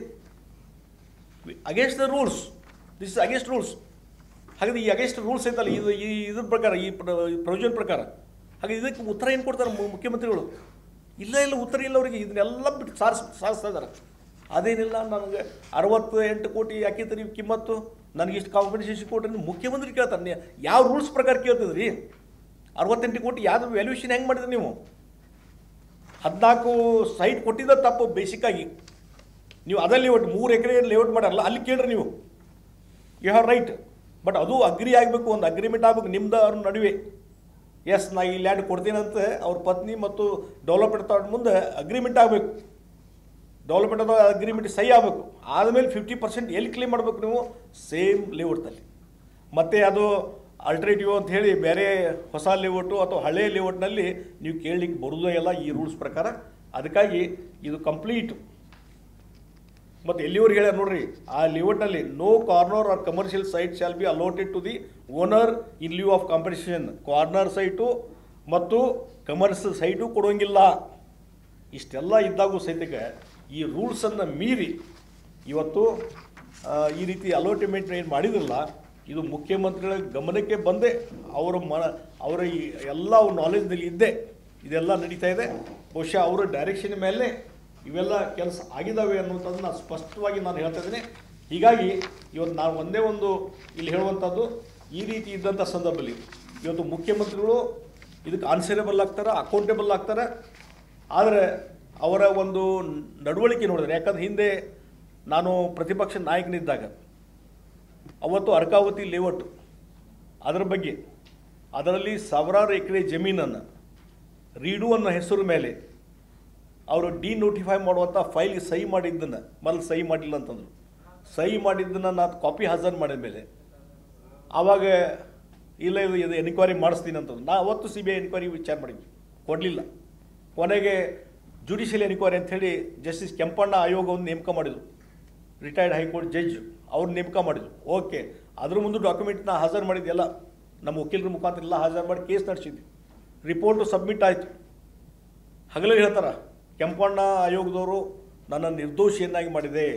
against the rules. This is against rules. ಹಾಗಾದ್ರೆ ಈ ಅಗೇನ್ಸ್ಟ್ ರೂಲ್ಸ್ ಐತಲ್ಲ, ಇದ್ರ ಪ್ರಕಾರ, ಈ ಪ್ರೊವಿಷನ್ ಪ್ರಕಾರ, ಹಾಗೆ ಇದಕ್ಕೆ ಉತ್ತರ ಏನು ಕೊಡ್ತಾರೆ ಮುಖ್ಯಮಂತ್ರಿಗಳು? ಇಲ್ಲ ಉತ್ತರ ಇಲ್ಲ ಅವರಿಗೆ. ಇದನ್ನೆಲ್ಲ ಬಿಟ್ಟು ಸಾರಿಸ್ತಾ ಇದ್ದಾರೆ. ಅದೇನಿಲ್ಲ, ನನಗೆ 68 ಕೋಟಿ ಯಾಕಿದ್ರಿ ಕಿಮ್ಮತ್ತು, ನನಗೆ ಇಷ್ಟು ಕಾಂಪನ್ಸೇಷನ್ ಕೊಟ್ರಿ. ಮುಖ್ಯಮಂತ್ರಿ ಕೇಳ್ತಾನೆ, ಯಾವ ರೂಲ್ಸ್ ಪ್ರಕಾರ ಕೇಳ್ತಿದ್ರಿ? 68 ಕೋಟಿ ಯಾವ್ದು ವ್ಯಾಲ್ಯೂಷನ್ ಹೆಂಗೆ ಮಾಡಿದ್ರಿ ನೀವು? 14 ಸೈಟ್ ಕೊಟ್ಟಿದ್ದ ತಪ್ಪು. ಬೇಸಿಕ್ಕಾಗಿ ನೀವು ಅದೇ ಲೇಔಟ್ 3 ಎಕರೆ ಲೇಔಟ್ ಮಾಡಲ್ಲ, ಅಲ್ಲಿ ಕೇಳ್ರಿ ನೀವು. You have right. ಬಟ್ ಅದು ಅಗ್ರಿ ಆಗಬೇಕು, ಒಂದು ಅಗ್ರಿಮೆಂಟ್ ಆಗಬೇಕು ನಿಮ್ದು ಅವ್ರ ನಡುವೆ. ಎಸ್, ನಾ ಈ ಲ್ಯಾಂಡ್ ಕೊಡ್ತೀನಂತ ಅವ್ರ ಪತ್ನಿ ಮತ್ತು ಡೆವಲಪ್ಮೆಂಟ್ ತಗೊಂಡು ಮುಂದೆ ಅಗ್ರಿಮೆಂಟ್ ಆಗಬೇಕು. ಡೆವಲಪ್ಮೆಂಟ್ ಅದ ಅಗ್ರಿಮೆಂಟ್ ಸಹಿ ಆಗಬೇಕು. ಆದಮೇಲೆ 50% ಎಲ್ಲಿ ಕ್ಲೇಮ್ ಮಾಡಬೇಕು ನೀವು? ಸೇಮ್ ಲೇಔಟ್ದಲ್ಲಿ. ಮತ್ತು ಅದು ಅಲ್ಟ್ರೇಟಿವ್ ಅಂತ ಹೇಳಿ ಬೇರೆ ಹೊಸ ಲೇಔಟು ಅಥವಾ ಹಳೆಯ ಲೇಔಟ್ನಲ್ಲಿ ನೀವು ಕೇಳಲಿಕ್ಕೆ ಬರೋದೇ ಇಲ್ಲ ಈ ರೂಲ್ಸ್ ಪ್ರಕಾರ. ಅದಕ್ಕಾಗಿ ಇದು ಕಂಪ್ಲೀಟ್. ಮತ್ತು ಎಲ್ಲಿವರೆಗೆ ಹೇಳ್ಯಾರ ನೋಡ್ರಿ, ಆ ಲೇಔಟ್ನಲ್ಲಿ no corner or commercial site shall be allotted to the owner in lieu of compensation. Corner site ಮತ್ತು ಕಮರ್ಷಿಯಲ್ ಸೈಟು ಕೊಡೋಂಗಿಲ್ಲ. ಇಷ್ಟೆಲ್ಲ ಇದ್ದಾಗೂ ಸಹಿತಕ್ಕೆ ಈ ರೂಲ್ಸನ್ನು ಮೀರಿ ಇವತ್ತು ಈ ರೀತಿ ಅಲೋಟ್ಮೆಂಟ್ ಏನು ಮಾಡಿದ್ರಲ್ಲ, ಇದು ಮುಖ್ಯಮಂತ್ರಿಗಳ ಗಮನಕ್ಕೆ ಬಂದೆ ಅವರ ಎಲ್ಲ ನಾಲೆಜ್ನಲ್ಲಿ ಇದ್ದೆ ಇದೆಲ್ಲ ನಡೀತಾ ಇದೆ. ಬಹುಶಃ ಅವರ ಡೈರೆಕ್ಷನ್ ಮೇಲೆ ಇವೆಲ್ಲ ಕೆಲಸ ಆಗಿದ್ದಾವೆ ಅನ್ನುವಂಥದ್ದು ನಾನು ಸ್ಪಷ್ಟವಾಗಿ ಹೇಳ್ತಾ ಇದ್ದೀನಿ. ಹೀಗಾಗಿ ಇವತ್ತು ನಾನು ಒಂದೇ ಒಂದು ಇಲ್ಲಿ ಹೇಳುವಂಥದ್ದು, ಈ ರೀತಿ ಇದ್ದಂಥ ಸಂದರ್ಭದಲ್ಲಿ ಇವತ್ತು ಮುಖ್ಯಮಂತ್ರಿಗಳು ಇದಕ್ಕೆ ಆನ್ಸರೇಬಲ್ ಆಗ್ತಾರೆ, ಅಕೌಂಟೇಬಲ್ ಆಗ್ತಾರೆ. ಆದರೆ ಅವರ ಒಂದು ನಡವಳಿಕೆ ನೋಡಿದ್ರೆ, ಯಾಕಂದ್ರೆ ಹಿಂದೆ ನಾನು ಪ್ರತಿಪಕ್ಷ ನಾಯಕನಿದ್ದಾಗ ಅವತ್ತು ಅರ್ಕಾವತಿ ಲೇಔಟ್ ಅದರ ಬಗ್ಗೆ, ಅದರಲ್ಲಿ ಸಾವಿರಾರು ಎಕರೆ ಜಮೀನನ್ನು ರೀಡು ಅನ್ನೋ ಹೆಸರು ಮೇಲೆ ಅವರು ಡಿನೋಟಿಫೈ ಮಾಡುವಂಥ ಫೈಲ್ಗೆ ಸಹಿ ಮಾಡಿದ್ದನ್ನು ಮೊದಲು ಸಹಿ ಮಾಡಿಲ್ಲ ಅಂತಂದರು. ಸಹಿ ಮಾಡಿದ್ದನ್ನು ನಾನು ಕಾಪಿ ಹಾಜರು ಮಾಡಿದ ಮೇಲೆ ಆವಾಗ ಇಲ್ಲ ಇದು ಎನ್ಕ್ವೈರಿ ಮಾಡಿಸ್ತೀನಿ ಅಂತಂದು ನಾ ಅವತ್ತು CBI ಎನ್ಕ್ವೈರಿ ವಿಚಾರ ಮಾಡಿದ್ವಿ, ಕೊಡಲಿಲ್ಲ. ಕೊನೆಗೆ ಜುಡಿಷಿಯಲ್ ಎನ್ಕ್ವೈರಿ ಅಂಥೇಳಿ ಜಸ್ಟಿಸ್ ಕೆಂಪಣ್ಣ ಆಯೋಗವನ್ನು ನೇಮಕ ಮಾಡಿದರು, ರಿಟೈರ್ಡ್ ಹೈಕೋರ್ಟ್ ಜಡ್ಜ್ ಅವ್ರು ನೇಮಕ ಮಾಡಿದ್ರು. ಓಕೆ, ಅದ್ರ ಮುಂದೆ ಡಾಕ್ಯುಮೆಂಟ್ನ ಹಾಜರು ಮಾಡಿದ್ದೆಲ್ಲ ನಮ್ಮ ವಕೀಲರ ಮುಖಾಂತರ ಎಲ್ಲ ಹಾಜರು ಮಾಡಿ ಕೇಸ್ ನಡೆಸಿದ್ವಿ. ರಿಪೋರ್ಟು ಸಬ್ಮಿಟ್ ಆಯಿತು. ಹಗಲೇ ಹೇಳ್ತಾರೆ, ಕೆಂಪಣ್ಣ ಆಯೋಗದವರು ನನ್ನ ನಿರ್ದೋಷಿಯನ್ನಾಗಿ ಮಾಡಿದೆ,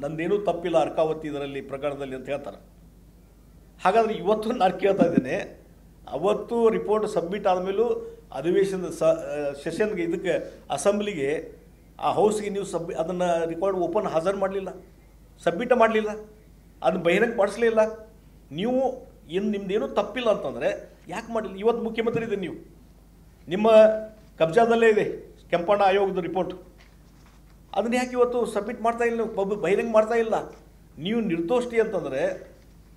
ನಂದೇನೂ ತಪ್ಪಿಲ್ಲ ಅರ್ಕಾವತಿ ಇದರಲ್ಲಿ ಪ್ರಕರಣದಲ್ಲಿ ಅಂತ ಹೇಳ್ತಾರೆ. ಹಾಗಾದರೆ ಇವತ್ತು ನಾನು ಕೇಳ್ತಾ ಇದ್ದೇನೆ, ಅವತ್ತು ರಿಪೋರ್ಟ್ ಸಬ್ಮಿಟ್ ಆದಮೇಲೂ ಅಧಿವೇಶನದ ಸೆಷನ್ಗೆ ಇದಕ್ಕೆ ಅಸೆಂಬ್ಲಿಗೆ ಆ ಹೌಸ್ಗೆ ನೀವು ಅದನ್ನು ರೆಕಾರ್ಡ್ ಓಪನ್ ಹಾಜರು ಮಾಡಲಿಲ್ಲ, ಸಬ್ಮಿಟ್ ಮಾಡಲಿಲ್ಲ, ಅದನ್ನು ಬಹಿರಂಗ ಪಡಿಸಲೇ ಇಲ್ಲ. ನೀವು ನಿಮ್ಮದೇನೂ ತಪ್ಪಿಲ್ಲ ಅಂತಂದರೆ ಯಾಕೆ ಮಾಡಲಿಲ್ಲ? ಇವತ್ತು ಮುಖ್ಯಮಂತ್ರಿ ಇದೆ, ನೀವು ನಿಮ್ಮ ಕಬ್ಜಾದಲ್ಲೇ ಇದೆ ಕೆಂಪಣ್ಣ ಆಯೋಗದ ರಿಪೋರ್ಟ್, ಅದನ್ನು ಯಾಕೆ ಇವತ್ತು ಸಬ್ಮಿಟ್ ಮಾಡ್ತಾ ಇಲ್ಲ, ಬಹಿರಂಗ ಮಾಡ್ತಾ ಇಲ್ಲ? ನೀವು ನಿರ್ದೋಷಿ ಅಂತಂದರೆ,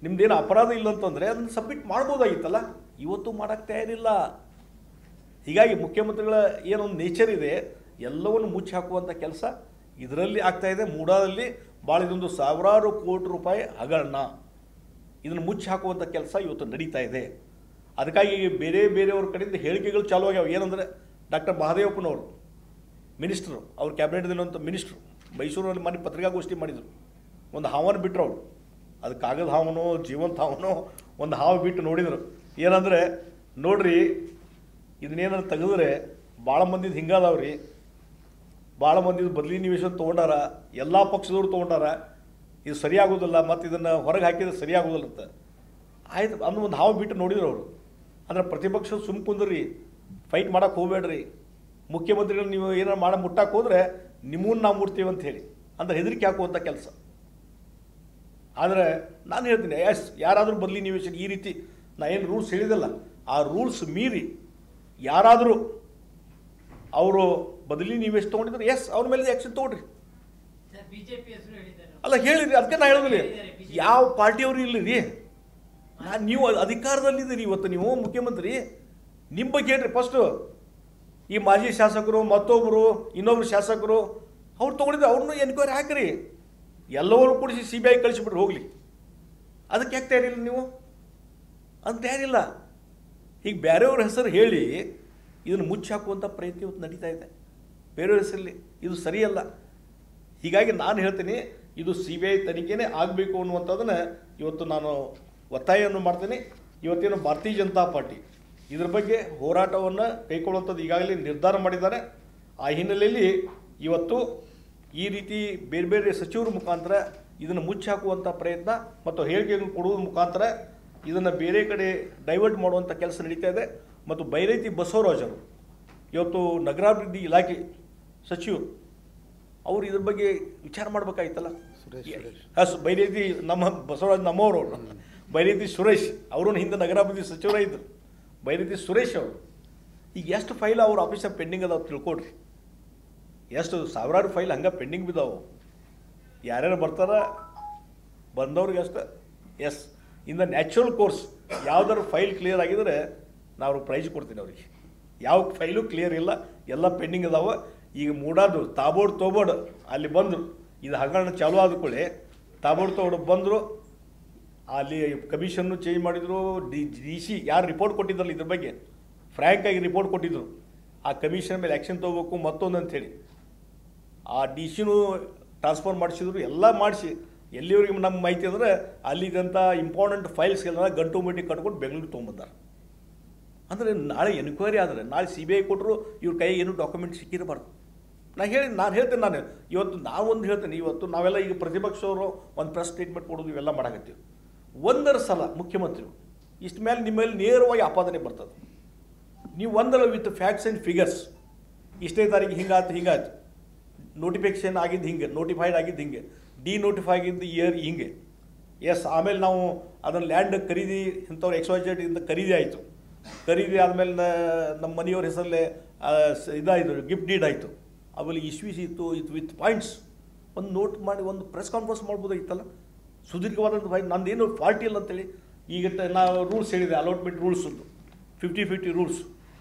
ನಿಮ್ಮದೇನು ಅಪರಾಧ ಇಲ್ಲ ಅಂತಂದರೆ ಅದನ್ನು ಸಬ್ಮಿಟ್ ಮಾಡ್ಬೋದಾಗಿತ್ತಲ್ಲ, ಇವತ್ತು ಮಾಡೋಕ್ಕೆ ತಯಾರಿಲ್ಲ. ಹೀಗಾಗಿ ಮುಖ್ಯಮಂತ್ರಿಗಳ ಏನೊಂದು ನೇಚರ್ ಇದೆ, ಎಲ್ಲವನ್ನು ಮುಚ್ಚಿ ಹಾಕುವಂಥ ಕೆಲಸ ಇದರಲ್ಲಿ ಆಗ್ತಾಯಿದೆ. ಮೂಡಾದಲ್ಲಿ ಭಾಳ ಇದೊಂದು ಸಾವಿರಾರು ಕೋಟಿ ರೂಪಾಯಿ ಹಗರಣ, ಇದನ್ನು ಮುಚ್ಚಿ ಹಾಕುವಂಥ ಕೆಲಸ ಇವತ್ತು ನಡೀತಾ ಇದೆ. ಅದಕ್ಕಾಗಿ ಬೇರೆಯವ್ರ ಕಡೆಯಿಂದ ಹೇಳಿಕೆಗಳು ಚಾಲು ಆಗ್ಯಾವ. ಏನಂದರೆ ಡಾಕ್ಟರ್ ಮಹದೇವಪ್ಪನವರು ಮಿನಿಸ್ಟ್ರು, ಅವ್ರ ಕ್ಯಾಬಿನೆಟ್ದಲ್ಲಿರುವಂಥ ಮಿನಿಸ್ಟ್ರು ಮೈಸೂರಲ್ಲಿ ಮನೆ ಪತ್ರಿಕಾಗೋಷ್ಠಿ ಮಾಡಿದರು. ಒಂದು ಹಾವನ್ನು ಬಿಟ್ಟರು ಅವರು, ಅದು ಕಾಗದ ಹಾವನೋ ಜೀವಂತ ಹಾವನೋ ಒಂದು ಹಾವು ಬಿಟ್ಟು ನೋಡಿದರು. ಏನಂದರೆ ನೋಡ್ರಿ, ಇದನ್ನೇನಾರು ತೆಗೆದ್ರೆ ಭಾಳ ಮಂದಿದು ಹಿಂಗಾದವ್ರಿ, ಭಾಳ ಮಂದಿದು ಬದಲಿ ನಿವೇಶನ ತೊಗೊಂಡಾರ, ಎಲ್ಲ ಪಕ್ಷದವ್ರು ತೊಗೊಂಡಾರ, ಇದು ಸರಿಯಾಗೋದಿಲ್ಲ, ಮತ್ತು ಇದನ್ನು ಹೊರಗೆ ಹಾಕಿದ್ರೆ ಸರಿಯಾಗೋದಿಲ್ಲ ಅಂತ ಆಯ್ತು ಅನ್ನೋ ಒಂದು ಹಾವು ಬಿಟ್ಟು ನೋಡಿದ್ರು ಅವರು. ಅಂದರೆ ಪ್ರತಿಪಕ್ಷ ಸುಮ್ಮ ಕುಂದ್ರಿ, ಫೈಟ್ ಮಾಡೋಕ್ಕೆ ಹೋಗಬೇಡ್ರಿ, ಮುಖ್ಯಮಂತ್ರಿಗಳು ನೀವು ಏನಾರು ಮುಟ್ಟಕ್ಕೆ ಹೋದರೆ ನಿಮ್ಮನ್ನು ನಾವು ಮುಟ್ತೀವಿ ಅಂತ ಹೇಳಿ ಅಂದರೆ ಹೆದರಿಕೆ ಹಾಕುವಂಥ ಕೆಲಸ. ಆದರೆ ನಾನು ಹೇಳ್ತೀನಿ, ಯಾರಾದರೂ ಬದಲಿ ನಿವೇಶನ ಈ ರೀತಿ ನಾ ಏನು ರೂಲ್ಸ್ ಹೇಳಿದಲ್ಲ, ಆ ರೂಲ್ಸ್ ಮೀರಿ ಯಾರಾದರೂ ಅವರು ಬದಲಿ ನಿವೇಶನ ತೊಗೊಂಡಿದ್ರೆ ಅವ್ರ ಮೇಲೆ ಆ್ಯಕ್ಷನ್ ತೊಗೊಳ್ರಿ. ಅಲ್ಲ ಹೇಳಿರಿ, ಅದಕ್ಕೆ ನಾ ಹೇಳಿದ್ರಿ ಯಾವ ಪಾರ್ಟಿಯವರು ಇಲ್ಲ ರೀ. ನೀವು ಅಧಿಕಾರದಲ್ಲಿದ್ದೀರಿ ಇವತ್ತು, ನೀವು ಮುಖ್ಯಮಂತ್ರಿ. ನಿಮ್ಮ ಬಗ್ಗೆ ಹೇಳ್ರಿ ಫಸ್ಟು. ಈ ಮಾಜಿ ಶಾಸಕರು ಮತ್ತೊಬ್ಬರು ಇನ್ನೊಬ್ರು ಶಾಸಕರು ಅವ್ರು ತೊಗೊಂಡಿದ್ರು, ಅವ್ರನ್ನೂ ಎನ್ಕ್ವೈರಿ ಹಾಕಿರಿ. ಎಲ್ಲವರು ಕೂಡಿಸಿ CBI ಕಳಿಸಿಬಿಟ್ರಿ ಹೋಗಲಿ. ಅದಕ್ಕೆ ಯಾಕೆ ತಯಾರಿಲ್ಲ ನೀವು? ಅದು ತಯಾರಿಲ್ಲ. ಈಗ ಬೇರೆಯವ್ರ ಹೆಸರು ಹೇಳಿ ಇದನ್ನು ಮುಚ್ಚಿ ಹಾಕುವಂಥ ಪ್ರಯತ್ನ ಇವತ್ತು ನಡೀತಾ ಇದೆ ಬೇರೆಯವ್ರ ಹೆಸರಲ್ಲಿ. ಇದು ಸರಿಯಲ್ಲ. ಹೀಗಾಗಿ ನಾನು ಹೇಳ್ತೀನಿ, ಇದು CBI ತನಿಖೆನೇ ಆಗಬೇಕು ಅನ್ನುವಂಥದ್ದನ್ನು ಇವತ್ತು ನಾನು ಒತ್ತಾಯವನ್ನು ಮಾಡ್ತೀನಿ. ಇವತ್ತೇನು ಭಾರತೀಯ ಜನತಾ ಪಾರ್ಟಿ ಇದ್ರ ಬಗ್ಗೆ ಹೋರಾಟವನ್ನು ಕೈಗೊಳ್ಳುವಂಥದ್ದು ಈಗಾಗಲೇ ನಿರ್ಧಾರ ಮಾಡಿದ್ದಾರೆ. ಆ ಹಿನ್ನೆಲೆಯಲ್ಲಿ ಇವತ್ತು ಈ ರೀತಿ ಬೇರೆ ಬೇರೆ ಸಚಿವರ ಮುಖಾಂತರ ಇದನ್ನು ಮುಚ್ಚಿ ಹಾಕುವಂಥ ಪ್ರಯತ್ನ ಮತ್ತು ಹೇಳಿಕೆಗಳನ್ನು ಕೊಡುವುದರ ಮುಖಾಂತರ ಇದನ್ನು ಬೇರೆ ಕಡೆ ಡೈವರ್ಟ್ ಮಾಡುವಂಥ ಕೆಲಸ ನಡೀತಾ ಇದೆ. ಮತ್ತು ಬೈರತಿ ಬಸವರಾಜರು ಇವತ್ತು ನಗರಾಭಿವೃದ್ಧಿ ಇಲಾಖೆ ಸಚಿವರು, ಅವರು ಇದ್ರ ಬಗ್ಗೆ ವಿಚಾರ ಮಾಡಬೇಕಾಯ್ತಲ್ಲ. ಬೈರತಿ ನಮ್ಮ ಬಸವರಾಜ್ ನಮ್ಮವರು, ಬೈರತಿ ಸುರೇಶ್ ಅವರು ಹಿಂದೆ ನಗರಾಭಿವೃದ್ಧಿ ಸಚಿವರೇ ಇದ್ದರು. ಬೈರತಿ ಸುರೇಶ್ ಅವರು ಈಗ ಎಷ್ಟು ಫೈಲ್ ಅವ್ರ ಆಫೀಸಾಗ ಪೆಂಡಿಂಗ್ ಅದಾವ ತಿಳ್ಕೊಡ್ರಿ. ಎಷ್ಟು ಸಾವಿರಾರು ಫೈಲ್ ಹಂಗೆ ಪೆಂಡಿಂಗ್ ಬಿದ್ದಾವು. ಯಾರ್ಯಾರು ಬರ್ತಾರ ಬಂದವ್ರಿಗೆ ಅಷ್ಟು as in the natural course ಯಾವ್ದಾದ್ರು ಫೈಲ್ ಕ್ಲಿಯರ್ ಆಗಿದ್ರೆ ನಾವು ಪ್ರೈಜ್ ಕೊಡ್ತೀನಿ ಅವ್ರಿಗೆ. ಯಾವ ಫೈಲು ಕ್ಲಿಯರ್ ಇಲ್ಲ, ಎಲ್ಲ ಪೆಂಡಿಂಗ್ ಅದಾವ. ಈಗ ಮೂಡಾದು ತಾಬೋಡ್ ತೋಬೋಡ್ ಅಲ್ಲಿ ಬಂದರು, ಇದು ಹಗರಣ ಚಾಲು ಆದ ಕೂಡಲೇ ತಾಬೋಡ್ ತೋಬೋಡ್ ಬಂದರು. ಅಲ್ಲಿ ಕಮಿಷನ್ನು ಚೇಂಜ್ ಮಾಡಿದರು. DC ಯಾರು ರಿಪೋರ್ಟ್ ಕೊಟ್ಟಿದ್ರಲ್ಲ ಇದ್ರ ಬಗ್ಗೆ ಫ್ರ್ಯಾಂಕಾಗಿ ರಿಪೋರ್ಟ್ ಕೊಟ್ಟಿದ್ದರು. ಆ ಕಮಿಷನ್ ಮೇಲೆ ಆ್ಯಕ್ಷನ್ ತೊಗೋಬೇಕು ಮತ್ತೊಂದು ಅಂಥೇಳಿ ಆ DC ಟ್ರಾನ್ಸ್ಫರ್ ಮಾಡಿಸಿದ್ರು. ಎಲ್ಲ ಮಾಡಿಸಿ ಎಲ್ಲಿವರೆಗೆ ನಮ್ಮ ಮಾಹಿತಿ ಅಂದರೆ ಅಲ್ಲಿದ್ದಂಥ ಇಂಪಾರ್ಟೆಂಟ್ ಫೈಲ್ಸ್ ಎಲ್ಲ ಗಂಟು ಮೀಟಿ ಕಟ್ಕೊಂಡು ಬೆಂಗಳೂರಿಗೆ ತೊಗೊಂಬಂದಾರೆ. ಅಂದರೆ ನಾಳೆ ಎನ್ಕ್ವೈರಿ ಆದರೆ ನಾಳೆ CBI ಕೊಟ್ಟರು ಇವ್ರ ಕೈ ಏನು ಡಾಕ್ಯುಮೆಂಟ್ ಸಿಕ್ಕಿರಬಾರ್ದು. ನಾನು ಹೇಳ್ತೇನೆ. ನಾನು ಇವತ್ತು ನಾವೊಂದು ಹೇಳ್ತೇನೆ. ಇವತ್ತು ನಾವೆಲ್ಲ ಈಗ ಪ್ರತಿಪಕ್ಷವರು ಒಂದು ಪ್ರೆಸ್ ಸ್ಟೇಟ್ಮೆಂಟ್ ಕೊಡೋದು ಇವೆಲ್ಲ ಮಾಡಾಕತ್ತೀವಿ. ಒಂದರ ಸಲ ಮುಖ್ಯಮಂತ್ರಿಗಳು ಇಷ್ಟ ಮೇಲೆ ನಿಮ್ಮ ಮೇಲೆ ನೇರವಾಗಿ ಆಪಾದನೆ ಬರ್ತದೆ. ನೀವು ಒಂದರ ವಿತ್ ಫ್ಯಾಕ್ಟ್ಸ್ ಆ್ಯಂಡ್ ಫಿಗರ್ಸ್ ಇಷ್ಟೇ ತಾರೀಕು ಹಿಂಗಾಯ್ತು ನೋಟಿಫಿಕೇಶನ್ ಆಗಿದ್ದು ಹಿಂಗೆ, ನೋಟಿಫೈಡ್ ಆಗಿದ್ದು ಹಿಂಗೆ, ಡಿನೋಟಿಫೈ ಆಗಿದ್ದು ಇಯರ್ ಹಿಂಗೆ. ಎಸ್ ಆಮೇಲೆ ನಾವು ಅದನ್ನು ಲ್ಯಾಂಡ್ ಖರೀದಿ ಇಂಥವ್ರು XYZ ಇಂದ ಖರೀದಿ ಆಯಿತು. ಖರೀದಿ ಆದಮೇಲೆ ನಮ್ಮ ಮನೆಯವ್ರ ಹೆಸರಲ್ಲೇ ಇದಾಯಿತು, ಗಿಫ್ಟ್ ಡೀಡ್ ಆಯಿತು. ಆಮೇಲೆ ಇಶ್ಯೂಸ್ ಇತ್ತು ವಿತ್ ಪಾಯಿಂಟ್ಸ್. ಒಂದು ನೋಟ್ ಮಾಡಿ ಒಂದು ಪ್ರೆಸ್ ಕಾನ್ಫರೆನ್ಸ್ ಮಾಡ್ಬೋದಾಗಿತ್ತಲ್ಲ. ಸುದೀರ್ಘವಾದಂಥ ನಂದೇನು ಫಾಲ್ಟಿ ಇಲ್ಲ ಅಂತೇಳಿ. ಈಗ ನಾವು ರೂಲ್ಸ್ ಹೇಳಿದೆ, ಅಲಾಟ್ಮೆಂಟ್ ರೂಲ್ಸ್ 50-50 ರೂಲ್ಸ್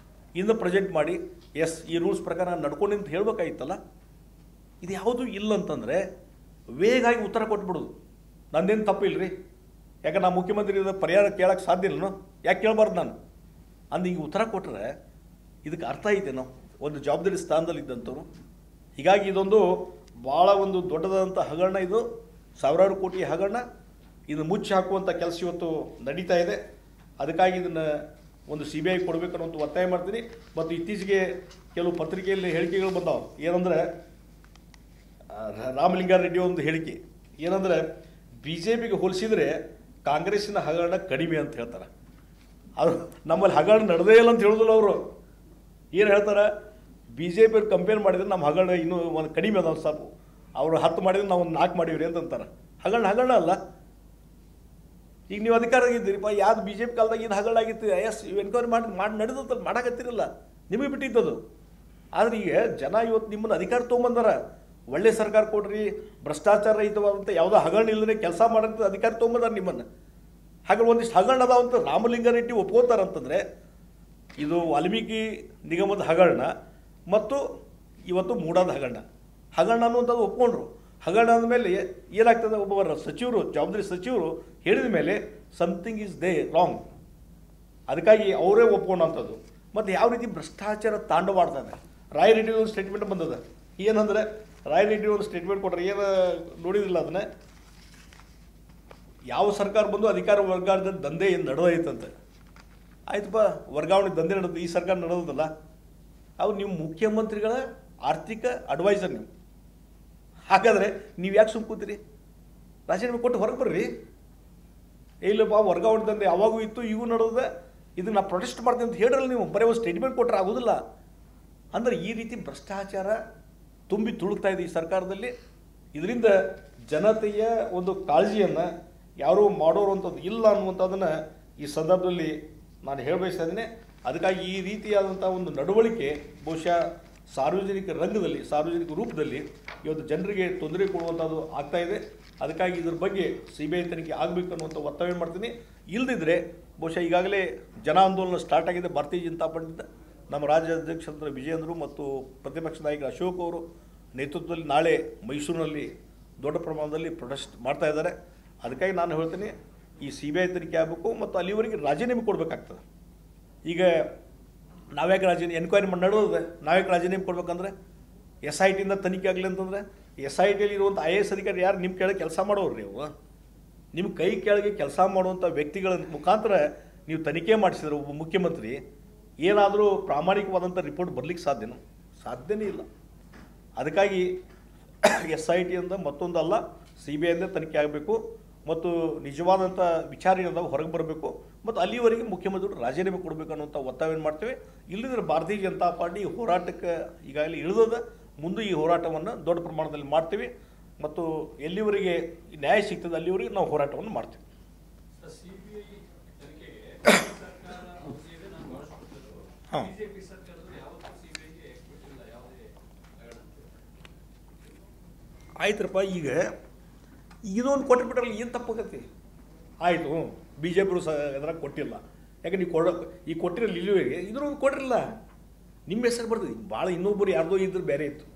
ಇಂದ ಪ್ರೆಸೆಂಟ್ ಮಾಡಿ ಎಸ್ ಈ ರೂಲ್ಸ್ ಪ್ರಕಾರ ನಾನು ನಡ್ಕೊಂಡು ಅಂತ ಹೇಳ್ಬೇಕಾಗಿತ್ತಲ್ಲ. ಇದು ಯಾವುದೂ ಇಲ್ಲ ಅಂತಂದರೆ ವೇಗಾಗಿ ಉತ್ತರ ಕೊಟ್ಬಿಡೋದು. ನಂದೇನು ತಪ್ಪಿಲ್ಲ ರೀ, ಯಾಕೆ ನಾನು ಮುಖ್ಯಮಂತ್ರಿ ಪರಿಹಾರ ಕೇಳೋಕ್ಕೆ ಸಾಧ್ಯ ಇಲ್ಲನೋ, ಯಾಕೆ ಕೇಳಬಾರ್ದು ನಾನು ಅಂದು ಹಿಂಗೆ ಉತ್ತರ ಕೊಟ್ಟರೆ ಇದಕ್ಕೆ ಅರ್ಥ ಐತೇನೋ ಒಂದು ಜವಾಬ್ದಾರಿ ಸ್ಥಾನದಲ್ಲಿ ಇದ್ದಂಥವ್ರು. ಹೀಗಾಗಿ ಇದೊಂದು ಭಾಳ ಒಂದು ದೊಡ್ಡದಾದಂಥ ಹಗರಣ. ಇದು ಸಾವಿರಾರು ಕೋಟಿ ಹಗರಣ. ಇದನ್ನು ಮುಚ್ಚಿ ಹಾಕುವಂಥ ಕೆಲಸ ಇವತ್ತು ನಡೀತಾ ಇದೆ. ಅದಕ್ಕಾಗಿ ಇದನ್ನು ಒಂದು CBI ಕೊಡಬೇಕು ಅನ್ನೋಂಥ ಒತ್ತಾಯ ಮಾಡ್ತೀನಿ. ಮತ್ತು ಇತ್ತೀಚೆಗೆ ಕೆಲವು ಪತ್ರಿಕೆಯಲ್ಲಿ ಹೇಳಿಕೆಗಳು ಬಂದಾವೆ. ಏನಂದರೆ ರಾಮಲಿಂಗಾರೆಡ್ಡಿ ಒಂದು ಹೇಳಿಕೆ ಏನಂದರೆ BJPಗೆ ಹೋಲಿಸಿದರೆ ಕಾಂಗ್ರೆಸ್ಸಿನ ಹಗರಣ ಕಡಿಮೆ ಅಂತ ಹೇಳ್ತಾರೆ. ಅದು ನಮ್ಮಲ್ಲಿ ಹಗರಣ ನಡೆದೇ ಇಲ್ಲ ಅಂತ ಹೇಳೋದಿಲ್ಲ ಅವರು. ಏನು ಹೇಳ್ತಾರೆ, BJP ಕಂಪೇರ್ ಮಾಡಿದರೆ ನಮ್ಮ ಹಗರಣ ಇನ್ನೂ ಒಂದು ಕಡಿಮೆ ಅದ ಸ್ವಲ್ಪ. ಅವರು 10 ಮಾಡಿದ್ರೆ ನಾವು ಒಂದು 4 ಮಾಡಿವ್ರಿ ಅಂತಂತಾರೆ. ಹಗರಣ ಅಲ್ಲ. ಈಗ ನೀವು ಅಧಿಕಾರದಾಗಿದ್ದೀರಿಪ್ಪ, ಯಾವ್ದು BJP ಕಾಲದಾಗ ಇದು ಹಗರಣ ಆಗಿತ್ತು, ಎಸ್ ಎನ್ಕ್ವೈರಿ ಮಾಡಿ ನಡೆದತ್ತಲ್ಲ, ಮಾಡೋಕತ್ತಿರಲ್ಲ, ನಿಮಗೆ ಬಿಟ್ಟಿದ್ದದು. ಆದರೆ ಈಗ ಜನ ಇವತ್ತು ನಿಮ್ಮನ್ನು ಅಧಿಕಾರ ತೊಗೊಂಬಂದಾರ. ಒಳ್ಳೆ ಸರ್ಕಾರ ಕೊಡ್ರಿ, ಭ್ರಷ್ಟಾಚಾರ ರಹಿತವಾದಂಥ ಯಾವುದೋ ಹಗರಣ ಇಲ್ಲದೇ ಕೆಲಸ ಮಾಡೋಂಥ ಅಧಿಕಾರ ತೊಗೊಂಬಂದಾರ ನಿಮ್ಮನ್ನು. ಹಾಗೆ ಒಂದಿಷ್ಟು ಹಗರಣ ಅದಾವಂತ ರಾಮಲಿಂಗಾರೆಡ್ಡಿ ಒಪ್ಕೋತಾರಂತಂದರೆ ಇದು ವಾಲ್ಮೀಕಿ ನಿಗಮದ ಹಗರಣ ಮತ್ತು ಇವತ್ತು ಮೂಡಾದ ಹಗರಣ ಅನ್ನುವಂಥದ್ದು ಒಪ್ಕೊಂಡ್ರು. ಹಗರಣ ಅಂದಮೇಲೆ ಏನಾಗ್ತದೆ, ಒಬ್ಬರ ಸಚಿವರು ಜವಾಬ್ದಾರಿ ಸಚಿವರು ಹೇಳಿದ ಮೇಲೆ ಸಮಥಿಂಗ್ ಈಸ್ ದೇ ರಾಂಗ್. ಅದಕ್ಕಾಗಿ ಅವರೇ ಒಪ್ಕೊಂಡಂಥದ್ದು. ಮತ್ತು ಯಾವ ರೀತಿ ಭ್ರಷ್ಟಾಚಾರ ತಾಂಡವಾಡ್ತದೆ. ರಾಯರೆಡ್ಡಿ ಒಂದು ಸ್ಟೇಟ್ಮೆಂಟ್ ಬಂದದ. ಏನಂದರೆ ರಾಯರೆಡ್ಡಿ ಒಂದು ಸ್ಟೇಟ್ಮೆಂಟ್ ಕೊಟ್ಟರೆ, ಏನು ನೋಡಿದಿಲ್ಲ ಅದನ್ನೇ, ಯಾವ ಸರ್ಕಾರ ಬಂದು ಅಧಿಕಾರ ವರ್ಗಾವಣೆ ದಂಧೆ ಏನು ನಡೆದೈತಂತೆ. ಆಯ್ತಪ್ಪ, ವರ್ಗಾವಣೆ ದಂಧೆ ನಡೆದು ಈ ಸರ್ಕಾರ ನಡೆದಲ್ಲ. ಅವು ನೀವು ಮುಖ್ಯಮಂತ್ರಿಗಳ ಆರ್ಥಿಕ ಅಡ್ವೈಸರ್ ನೀವು. ಹಾಗಾದರೆ ನೀವು ಯಾಕೆ ಸುಮ್ಮ ಕೂತೀರಿ? ರಾಜೀನಾಮೆ ಕೊಟ್ಟು ಹೊರಗೆ ಬರ್ರಿ. ಇಲ್ಲಪ್ಪ ವರ್ಗಾವಣೆ ದಂಧೆ ಯಾವಾಗೂ ಇತ್ತು, ಈಗೂ ನಡೆದ, ಇದನ್ನು ನಾವು ಪ್ರೊಟೆಸ್ಟ್ ಮಾಡ್ತೀವಿ ಅಂತ ಹೇಳ್ರಲ್ಲ ನೀವು. ಬರೀ ಒಂದು ಸ್ಟೇಟ್ಮೆಂಟ್ ಕೊಟ್ಟರೆ ಆಗೋದಿಲ್ಲ. ಅಂದರೆ ಈ ರೀತಿ ಭ್ರಷ್ಟಾಚಾರ ತುಂಬಿ ತುಳುಕ್ತಾ ಇದೆ ಈ ಸರ್ಕಾರದಲ್ಲಿ. ಇದರಿಂದ ಜನತೆಯ ಒಂದು ಕಾಳಜಿಯನ್ನು ಯಾರೂ ಮಾಡೋರು ಅಂಥದ್ದು ಇಲ್ಲ ಅನ್ನುವಂಥದ್ದನ್ನು ಈ ಸಂದರ್ಭದಲ್ಲಿ ನಾನು ಹೇಳಬಯಸ್ತಾ ಇದ್ದೀನಿ. ಅದಕ್ಕಾಗಿ ಈ ರೀತಿಯಾದಂಥ ಒಂದು ನಡವಳಿಕೆ ಬಹುಶಃ ಸಾರ್ವಜನಿಕ ರಂಗದಲ್ಲಿ, ಸಾರ್ವಜನಿಕ ರೂಪದಲ್ಲಿ ಇವತ್ತು ಜನರಿಗೆ ತೊಂದರೆ ಕೊಡುವಂಥದ್ದು ಆಗ್ತಾಯಿದೆ. ಅದಕ್ಕಾಗಿ ಇದ್ರ ಬಗ್ಗೆ CBI ತನಿಖೆ ಆಗಬೇಕು ಅನ್ನುವಂಥ ಒತ್ತಾಯ ಮಾಡ್ತೀನಿ. ಇಲ್ಲದಿದ್ದರೆ ಬಹುಶಃ ಈಗಾಗಲೇ ಜನ ಆಂದೋಲನ ಸ್ಟಾರ್ಟ್ ಆಗಿದೆ. ಭಾರತೀಯ ಜನತಾ ಪಾರ್ಟಿಯಿಂದ ನಮ್ಮ ರಾಜ್ಯಾಧ್ಯಕ್ಷರಾದ ವಿಜಯೇಂದ್ರ ಮತ್ತು ಪ್ರತಿಪಕ್ಷ ನಾಯಕ ಅಶೋಕ್ ಅವರು ನೇತೃತ್ವದಲ್ಲಿ ನಾಳೆ ಮೈಸೂರಿನಲ್ಲಿ ದೊಡ್ಡ ಪ್ರಮಾಣದಲ್ಲಿ ಪ್ರೊಟೆಸ್ಟ್ ಮಾಡ್ತಾ ಇದ್ದಾರೆ. ಅದಕ್ಕಾಗಿ ನಾನು ಹೇಳ್ತೀನಿ, ಈ CBI ತನಿಖೆ ಆಗಬೇಕು ಮತ್ತು ಅಲ್ಲಿವರೆಗೆ ರಾಜೀನಾಮೆ ಕೊಡಬೇಕಾಗ್ತದೆ. ಈಗ ನಾವ್ಯಾಕೆ ಎನ್ಕ್ವೈರಿ ಮಾಡಿ ನಡೆಯೋದೆ, ನಾವ್ಯಾಕೆ ರಾಜೀನಾಮೆ ಕೊಡ್ಬೇಕಂದ್ರೆ SITಯಿಂದ ತನಿಖೆ ಆಗಲಿ ಅಂತಂದರೆ SITಯಲ್ಲಿ ಇರುವಂಥ IAS ಅಧಿಕಾರಿ ಯಾರು ನಿಮ್ಮ ಕೆಳಗೆ ಕೆಲಸ ಮಾಡೋರು ನೀವು, ನಿಮ್ಮ ಕೈ ಕೆಳಗೆ ಕೆಲಸ ಮಾಡುವಂಥ ವ್ಯಕ್ತಿಗಳ ಮುಖಾಂತರ ನೀವು ತನಿಖೆ ಮಾಡಿಸಿದ್ರೆ ಒಬ್ಬ ಮುಖ್ಯಮಂತ್ರಿ ಏನಾದರೂ ಪ್ರಾಮಾಣಿಕವಾದಂಥ ರಿಪೋರ್ಟ್ ಬರಲಿಕ್ಕೆ ಸಾಧ್ಯನೇ ಇಲ್ಲ. ಅದಕ್ಕಾಗಿ SITಯಿಂದ ಮತ್ತೊಂದಲ್ಲ, CBIಯಿಂದ ತನಿಖೆ ಆಗಬೇಕು ಮತ್ತು ನಿಜವಾದಂಥ ವಿಚಾರಣೆಯಿಂದ ಹೊರಗೆ ಬರಬೇಕು ಮತ್ತು ಅಲ್ಲಿವರೆಗೆ ಮುಖ್ಯಮಂತ್ರಿಗಳು ರಾಜೀನಾಮೆ ಕೊಡಬೇಕು ಅನ್ನುವಂಥ ಒತ್ತಾಯವನ್ನು ಮಾಡ್ತೇವೆ. ಇಲ್ಲದಿದ್ದರೆ ಭಾರತೀಯ ಜನತಾ ಪಾರ್ಟಿ ಹೋರಾಟಕ್ಕೆ ಈಗಾಗಲೇ ಇಳಿದದ, ಮುಂದೆ ಈ ಹೋರಾಟವನ್ನು ದೊಡ್ಡ ಪ್ರಮಾಣದಲ್ಲಿ ಮಾಡ್ತೀವಿ ಮತ್ತು ಎಲ್ಲಿವರೆಗೆ ನ್ಯಾಯ ಸಿಗ್ತದೆ ಅಲ್ಲಿವರೆಗೆ ನಾವು ಹೋರಾಟವನ್ನು ಮಾಡ್ತೀವಿ. ಹಾಂ, ಆಯ್ತರಪ್ಪ. ಈಗ ಇದೊಂದು ಕೊಟ್ಟುಬಿಟ್ರಲ್ಲ, ಏನು ತಪ್ಪಾಗತ್ತೆ? ಆಯಿತು, BJP ಅದ್ರಾಗ ಕೊಟ್ಟಿಲ್ಲ, ಯಾಕೆ ನೀವು ಈಗ ಕೊಟ್ಟಿರಲ್ಲ, ಇಲ್ಲಿವರೆಗೆ ಇದ್ರೊಂದು ಕೊಟ್ಟಿರಲ್ಲ, ನಿಮ್ಮ ಹೆಸರು ಬರ್ತದೆ. ಭಾಳ ಇನ್ನೊಬ್ಬರು ಯಾರ್ದೋ ಇದ್ರೆ ಬೇರೆ ಇತ್ತು.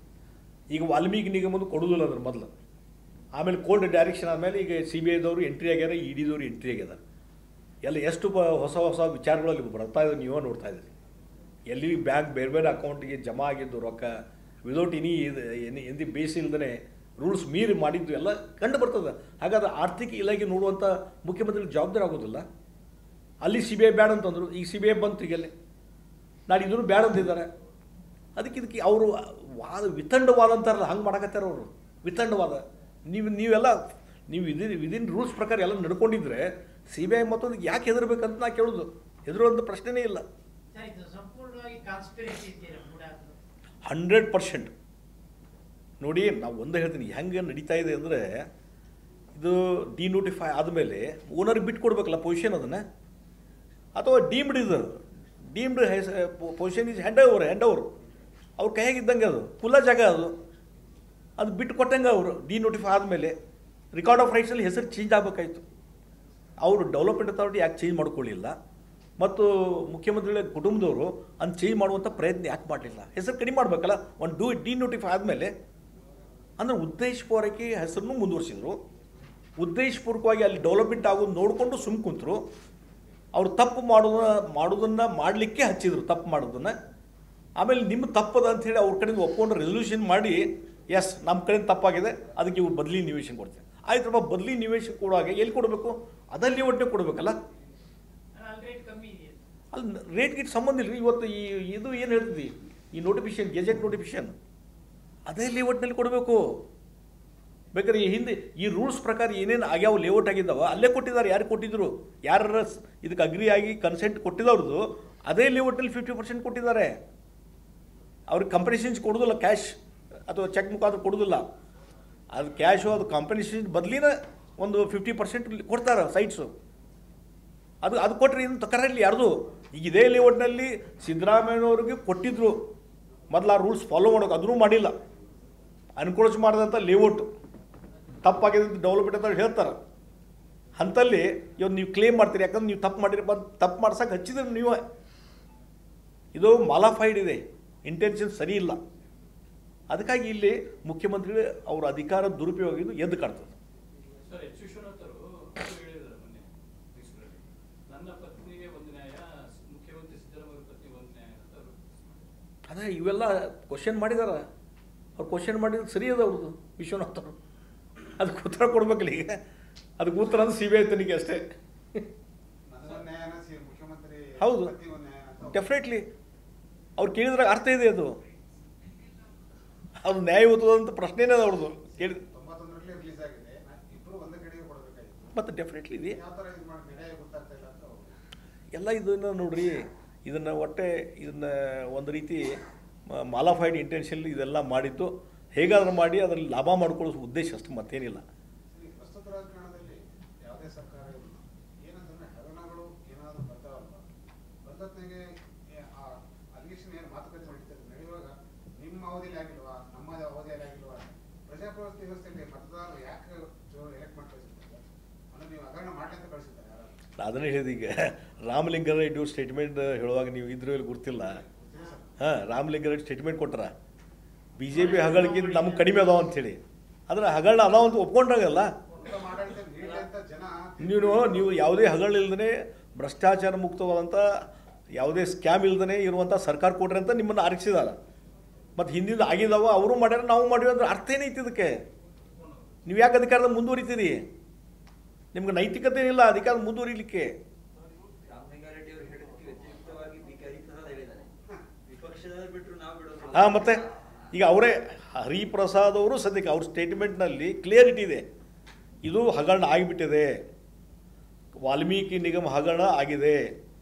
ಈಗ ವಾಲ್ಮೀಕಿ ನಿಗಮದ್ದು ಕೊಡೋದಿಲ್ಲ ಅದ್ರ ಮೊದಲು, ಆಮೇಲೆ ಕೋರ್ಟ್ ಡೈರೆಕ್ಷನ್ ಆದಮೇಲೆ ಈಗ CBIದವರು ಎಂಟ್ರಿ ಆಗ್ಯಾರ, EDದವರು ಎಂಟ್ರಿ ಆಗ್ಯಾರ. ಎಲ್ಲ ಎಷ್ಟು ಹೊಸ ವಿಚಾರಗಳಲ್ಲಿ ಬರ್ತಾ ಇದ್ದಾರೆ, ನೀವೇ ನೋಡ್ತಾ ಇದ್ದೀರಿ. ಎಲ್ಲಿ ಬ್ಯಾಂಕ್ ಬೇರೆ ಬೇರೆ ಅಕೌಂಟಿಗೆ ಜಮಾ ಆಗಿದ್ದು ರೊಕ್ಕ ವಿದೌಟ್ ಎನಿ ಬೇಸ್ ಇಲ್ಲದೇ ರೂಲ್ಸ್ ಮೀರಿ ಮಾಡಿದ್ದು ಎಲ್ಲ ಕಂಡು ಬರ್ತದೆ. ಹಾಗಾದ್ರೆ ಆರ್ಥಿಕ ಇಲಾಖೆ ನೋಡುವಂಥ ಮುಖ್ಯಮಂತ್ರಿ ಜವಾಬ್ದಾರಿ ಆಗೋದಿಲ್ಲ. ಅಲ್ಲಿ CBI ಬ್ಯಾಡ ಅಂತಂದರು, ಈಗ CBI ಬಂತು, ಈಗಲ್ಲೇ ನಾಳೆ ಇದನ್ನು ಬ್ಯಾಡ ಅಂತಿದ್ದಾರೆ. ಇದಕ್ಕೆ ಅವರು ವಿತಂಡವಾದ ಅಂತಾರಲ್ಲ, ಹಂಗೆ ಮಾಡಕತ್ತಾರ ಅವರು. ವಿತಂಡವಾದ ನೀವು ವಿದಿನ್ ರೂಲ್ಸ್ ಪ್ರಕಾರ ಎಲ್ಲ ನಡ್ಕೊಂಡಿದ್ರೆ CBI ಮತ್ತೊಂದು ಯಾಕೆ ಹೆದರ್ಬೇಕಂತ ನಾ ಕೇಳೋದು. ಹೆದರುವಂಥ ಪ್ರಶ್ನೆನೇ ಇಲ್ಲ. 100% ನೋಡಿ, ನಾವು ಒಂದೇ ಹೇಳ್ತೀನಿ, ಹೆಂಗೆ ನಡೀತಾ ಇದೆ ಅಂದರೆ, ಇದು ಡಿನೋಟಿಫೈ ಆದಮೇಲೆ ಓನರ್ಗೆ ಬಿಟ್ಟು ಕೊಡ್ಬೇಕಲ್ಲ ಪೊಸಿಷನ್ ಅದನ್ನು, ಅಥವಾ deemed position is handed over ಅವ್ರ ಕೈಯಾಗಿದ್ದಂಗೆ, ಅದು ಕುಲ್ಲ ಜಾಗ, ಅದು ಬಿಟ್ಟು ಕೊಟ್ಟಂಗೆ. ಅವರು ಡಿನೋಟಿಫೈ ಆದಮೇಲೆ ರೆಕಾರ್ಡ್ ಆಫ್ ರೈಟ್ಸಲ್ಲಿ ಹೆಸರು ಚೇಂಜ್ ಆಗಬೇಕಾಯ್ತು. ಅವರು ಡೆವಲಪ್ಮೆಂಟ್ ಅಥಾರಿಟಿ ಯಾಕೆ ಚೇಂಜ್ ಮಾಡ್ಕೊಳ್ಳಿಲ್ಲ ಮತ್ತು ಮುಖ್ಯಮಂತ್ರಿಗಳ ಕುಟುಂಬದವರು ಅದನ್ನು ಚೇಂಜ್ ಮಾಡುವಂಥ ಪ್ರಯತ್ನ ಯಾಕೆ ಮಾಡಲಿಲ್ಲ? ಹೆಸರು ಕಡಿಮೆ ಮಾಡಬೇಕಲ್ಲ. ಒಂದು ಡಿನೋಟಿಫೈ ಆದಮೇಲೆ ಅಂದರೆ ಉದ್ದೇಶಪೂರ್ವಕವಾಗಿ ಹೆಸರನ್ನು ಮುಂದುವರಿಸಿದ್ರು. ಉದ್ದೇಶಪೂರ್ವಕವಾಗಿ ಅಲ್ಲಿ ಡೆವಲಪ್ಮೆಂಟ್ ಆಗೋದು ನೋಡಿಕೊಂಡು ಸುಮ್ಮ ಕುಂತರು. ಅವರು ತಪ್ಪು ಮಾಡೋದನ್ನು ಮಾಡಲಿಕ್ಕೆ ಹಚ್ಚಿದ್ರು, ತಪ್ಪು ಮಾಡೋದನ್ನು. ಆಮೇಲೆ ನಿಮ್ಮ ತಪ್ಪದ ಅಂಥೇಳಿ ಅವ್ರ ಕಡೆಯಿಂದ ಒಪ್ಕೊಂಡು ರೆಸಲ್ಯೂಷನ್ ಮಾಡಿ, ಎಸ್ ನಮ್ಮ ಕಡೆಯಿಂದ ತಪ್ಪಾಗಿದೆ, ಅದಕ್ಕೆ ಇವ್ರು ಬದಲಿ ನಿವೇಶನ ಕೊಡ್ತೀವಿ. ಆಯ್ತಪ್ಪ, ಬದಲಿ ನಿವೇಶನ ಕೊಡುವಾಗ ಎಲ್ಲಿ ಕೊಡಬೇಕು? ಅದಲ್ಲಿ ಒಟ್ಟೆ ಕೊಡಬೇಕಲ್ಲ. ಅಲ್ಲಿ ರೇಟ್ ಗಿಟ್ ಸಂಬಂಧ ಇಲ್ಲ. ಇವತ್ತು ಇದು ಏನು ಹೇಳ್ತೀವಿ, ಈ ನೋಟಿಫಿಕೇಶನ್, ಗೆಜೆಟ್ ನೋಟಿಫಿಕೇಶನ್ ಅದೇ ಲೇಔಟ್ನಲ್ಲಿ ಕೊಡಬೇಕು. ಬೇಕಾದ್ರೆ ಹಿಂದೆ ಈ ರೂಲ್ಸ್ ಪ್ರಕಾರ ಏನೇನು ಆಗ್ಯಾವ ಲೇಔಟ್ ಆಗಿದ್ದಾವ ಅಲ್ಲೇ ಕೊಟ್ಟಿದ್ದಾರೆ. ಯಾರು ಕೊಟ್ಟಿದ್ರು, ಯಾರ ಇದಕ್ಕೆ ಅಗ್ರಿ ಆಗಿ ಕನ್ಸೆಂಟ್ ಕೊಟ್ಟಿದ್ದವ್ರದ್ದು ಅದೇ ಲೇಔಟಲ್ಲಿ 50% ಕೊಟ್ಟಿದ್ದಾರೆ. ಅವ್ರಿಗೆ ಕಂಪನ್ಸೇಷನ್ಸ್ ಕೊಡೋದಿಲ್ಲ, ಕ್ಯಾಶ್ ಅಥವಾ ಚೆಕ್ ಮುಖಾಂತರ ಕೊಡೋದಿಲ್ಲ. ಅದು ಕ್ಯಾಶು, ಅದು ಕಂಪನ್ಸೇಷನ್ ಬದಲಿನ ಒಂದು 50% ಕೊಡ್ತಾರೆ ಸೈಟ್ಸು. ಅದು ಕೊಟ್ಟರೆ ಇನ್ನು ತಕರಲ್ಲಿ ಯಾರ್ದು. ಈಗ ಇದೇ ಲೇಔಟ್ನಲ್ಲಿ ಸಿದ್ದರಾಮಯ್ಯನವ್ರಿಗೆ ಕೊಟ್ಟಿದ್ರು ಮೊದಲು ಆ ರೂಲ್ಸ್ ಫಾಲೋ ಮಾಡೋಕೆ, ಅದನ್ನೂ ಮಾಡಿಲ್ಲ. ಅನ್ಕೋಚ್ ಮಾಡಿದಂಥ ಲೇಔಟ್ ತಪ್ಪಾಗಿದೆ ಅಂತ ಡೆವಲಪ್ಮೆಂಟ್ ಅಂತ ಹೇಳ್ತಾರೆ. ಅಂಥಲ್ಲಿ ಇವತ್ತು ನೀವು ಕ್ಲೇಮ್ ಮಾಡ್ತೀರಿ, ಯಾಕಂದ್ರೆ ನೀವು ತಪ್ಪು ಮಾಡ್ಸಕ್ಕೆ ಹಚ್ಚಿದ್ರೆ ನೀವೇ. ಇದು ಮಾಲಾಫೈಡ್ ಇದೆ, ಇಂಟೆನ್ಷನ್ ಸರಿ ಇಲ್ಲ. ಅದಕ್ಕಾಗಿ ಇಲ್ಲಿ ಮುಖ್ಯಮಂತ್ರಿಗಳು ಅವರ ಅಧಿಕಾರ ದುರುಪಯೋಗ ಇದು ಎದ್ದು ಕಾಡ್ತದೆ. ಅದೇ ಇವೆಲ್ಲ ಕ್ವಶನ್ ಮಾಡಿದಾರ. ಅವ್ರು ಕ್ವಶನ್ ಮಾಡಿದ್ರೆ ಸರಿ ಅದ ಅವ್ರದ್ದು, ವಿಶ್ವನಾಥ್ ಅವರು. ಅದಕ್ಕೆ ಉತ್ತರ ಕೊಡ್ಬೇಕಲ್ಲ. ಈಗ ಅದಕ್ಕೆ ಉತ್ತರ ಅಂದ್ರೆ CBI ತನಿಖೆ ಅಷ್ಟೇ. ಹೌದು, ಡೆಫಿನೆಟ್ಲಿ ಅವ್ರು ಕೇಳಿದ್ರಾಗ ಅರ್ಥ ಇದೆ. ಅದು ನ್ಯಾಯಯುತದಂತ ಪ್ರಶ್ನೆನೇ ಅದ ಅವ್ರದ್ದು. ಕೇಳಿ ಮತ್ತು ಡೆಫಿನೆಟ್ಲಿ ಇದೆ ಎಲ್ಲ. ಇದನ್ನು ನೋಡ್ರಿ, ಇದನ್ನು ಒಂದು ರೀತಿ ಮಾಲಾಫೈಡ್ ಇಂಟೆನ್ಷನ್ ಇದೆಲ್ಲ ಮಾಡಿದ್ದು. ಹೇಗಾದ್ರೂ ಮಾಡಿ ಅದರಲ್ಲಿ ಲಾಭ ಮಾಡ್ಕೊಳ್ಳೋ ಉದ್ದೇಶ ಅಷ್ಟು ಮತ್ತೇನಿಲ್ಲ. ಪ್ರಸ್ತುತ ರಾಜಕಾರಣದಲ್ಲಿ ಯಾವುದೇ ಸರ್ಕಾರ ಏನಂತಂದ್ರೆ ಹಗರಣಗಳು ಏನಾದರೂ ಬರ್ತಾವಲ್ಲ, ಬಂದತ್ನಾಗೆ ಅಲಿಗೇಷನ್ ಏನು ಮಾತುಕತೆ ನಡೀತದೆ ನಡೆಯುವಾಗ ನಿಮ್ಮ ಅವಧಿಯಲ್ಲಿ ಆಗಿಲ್ವಾ, ನಮ್ಮ ಅವಧಿಯಲ್ಲಿ ಆಗಿಲ್ವಾ? ಪ್ರಜಾಪ್ರಭುತ್ವ ವ್ಯವಸ್ಥೆಯಲ್ಲಿ ಮತದಾರರು ಯಾಕೆ ಎಲೆಕ್ಟ್ ಮಾಡಿ ಕಳಿಸಿರ್ತಾರೆ? ಅಂದ್ರೆ ನೀವು ಹಗರಣ ಮಾಡಿ ಅಂತ ಕಳಿಸಿರ್ತಾರೆ ಯಾರು? ಅದನ್ನೇ ಹೇಳಿದ ಈಗ ರಾಮಲಿಂಗಾರೆಡ್ಡಿ ಸ್ಟೇಟ್ಮೆಂಟ್ ಹೇಳುವಾಗ ನೀವು ಇದ್ರಲ್ಲಿ ಗೊತ್ತಿಲ್ಲ. ಹಾಂ, ರಾಮಲಿಂಗಾರೆಡ್ಡಿ ಸ್ಟೇಟ್ಮೆಂಟ್ ಕೊಟ್ಟಾರ ಬಿ ಜೆ ಪಿ ಹಗರಣಕ್ಕಿಂತ ನಮ್ಗೆ ಕಡಿಮೆ ಅದಾವ ಅಂಥೇಳಿ. ಆದರೆ ಹಗರಣ ಅದಾವ ಅಂತ ಒಪ್ಕೊಂಡ್ರಾಗಲ್ಲ. ನೀವು ಯಾವುದೇ ಹಗರಣ ಇಲ್ಲದೇ ಭ್ರಷ್ಟಾಚಾರ ಮುಕ್ತವಾದಂಥ ಯಾವುದೇ ಸ್ಕ್ಯಾಮ್ ಇಲ್ಲದೇ ಇರುವಂಥ ಸರ್ಕಾರ ಕೊಡ್ರಿ ಅಂತ ನಿಮ್ಮನ್ನು ಆರಿಸಿದಾರ. ಮತ್ತು ಹಿಂದಿನ ಆಗಿದಾವ ಅವರು ಮಾಡ್ಯಾರ, ನಾವು ಮಾಡಿವಿ ಅಂದ್ರೆ ಅರ್ಥ ಏನೈತಿ ಇದಕ್ಕೆ? ನೀವು ಯಾಕೆ ಅಧಿಕಾರದ ಮುಂದುವರಿತೀರಿ? ನಿಮ್ಗೆ ನೈತಿಕತೆ ಇಲ್ಲ ಅಧಿಕಾರ ಮುಂದುವರಿಲಿಕ್ಕೆ. ಹಾಂ, ಮತ್ತೆ ಈಗ ಅವರೇ ಹರಿಪ್ರಸಾದ್ ಅವರು ಸದ್ಯಕ್ಕೆ ಅವ್ರ ಸ್ಟೇಟ್ಮೆಂಟ್ನಲ್ಲಿ ಕ್ಲಿಯರಿಟಿ ಇದೆ, ಇದು ಹಗರಣ ಆಗಿಬಿಟ್ಟಿದೆ, ವಾಲ್ಮೀಕಿ ನಿಗಮ ಹಗರಣ ಆಗಿದೆ,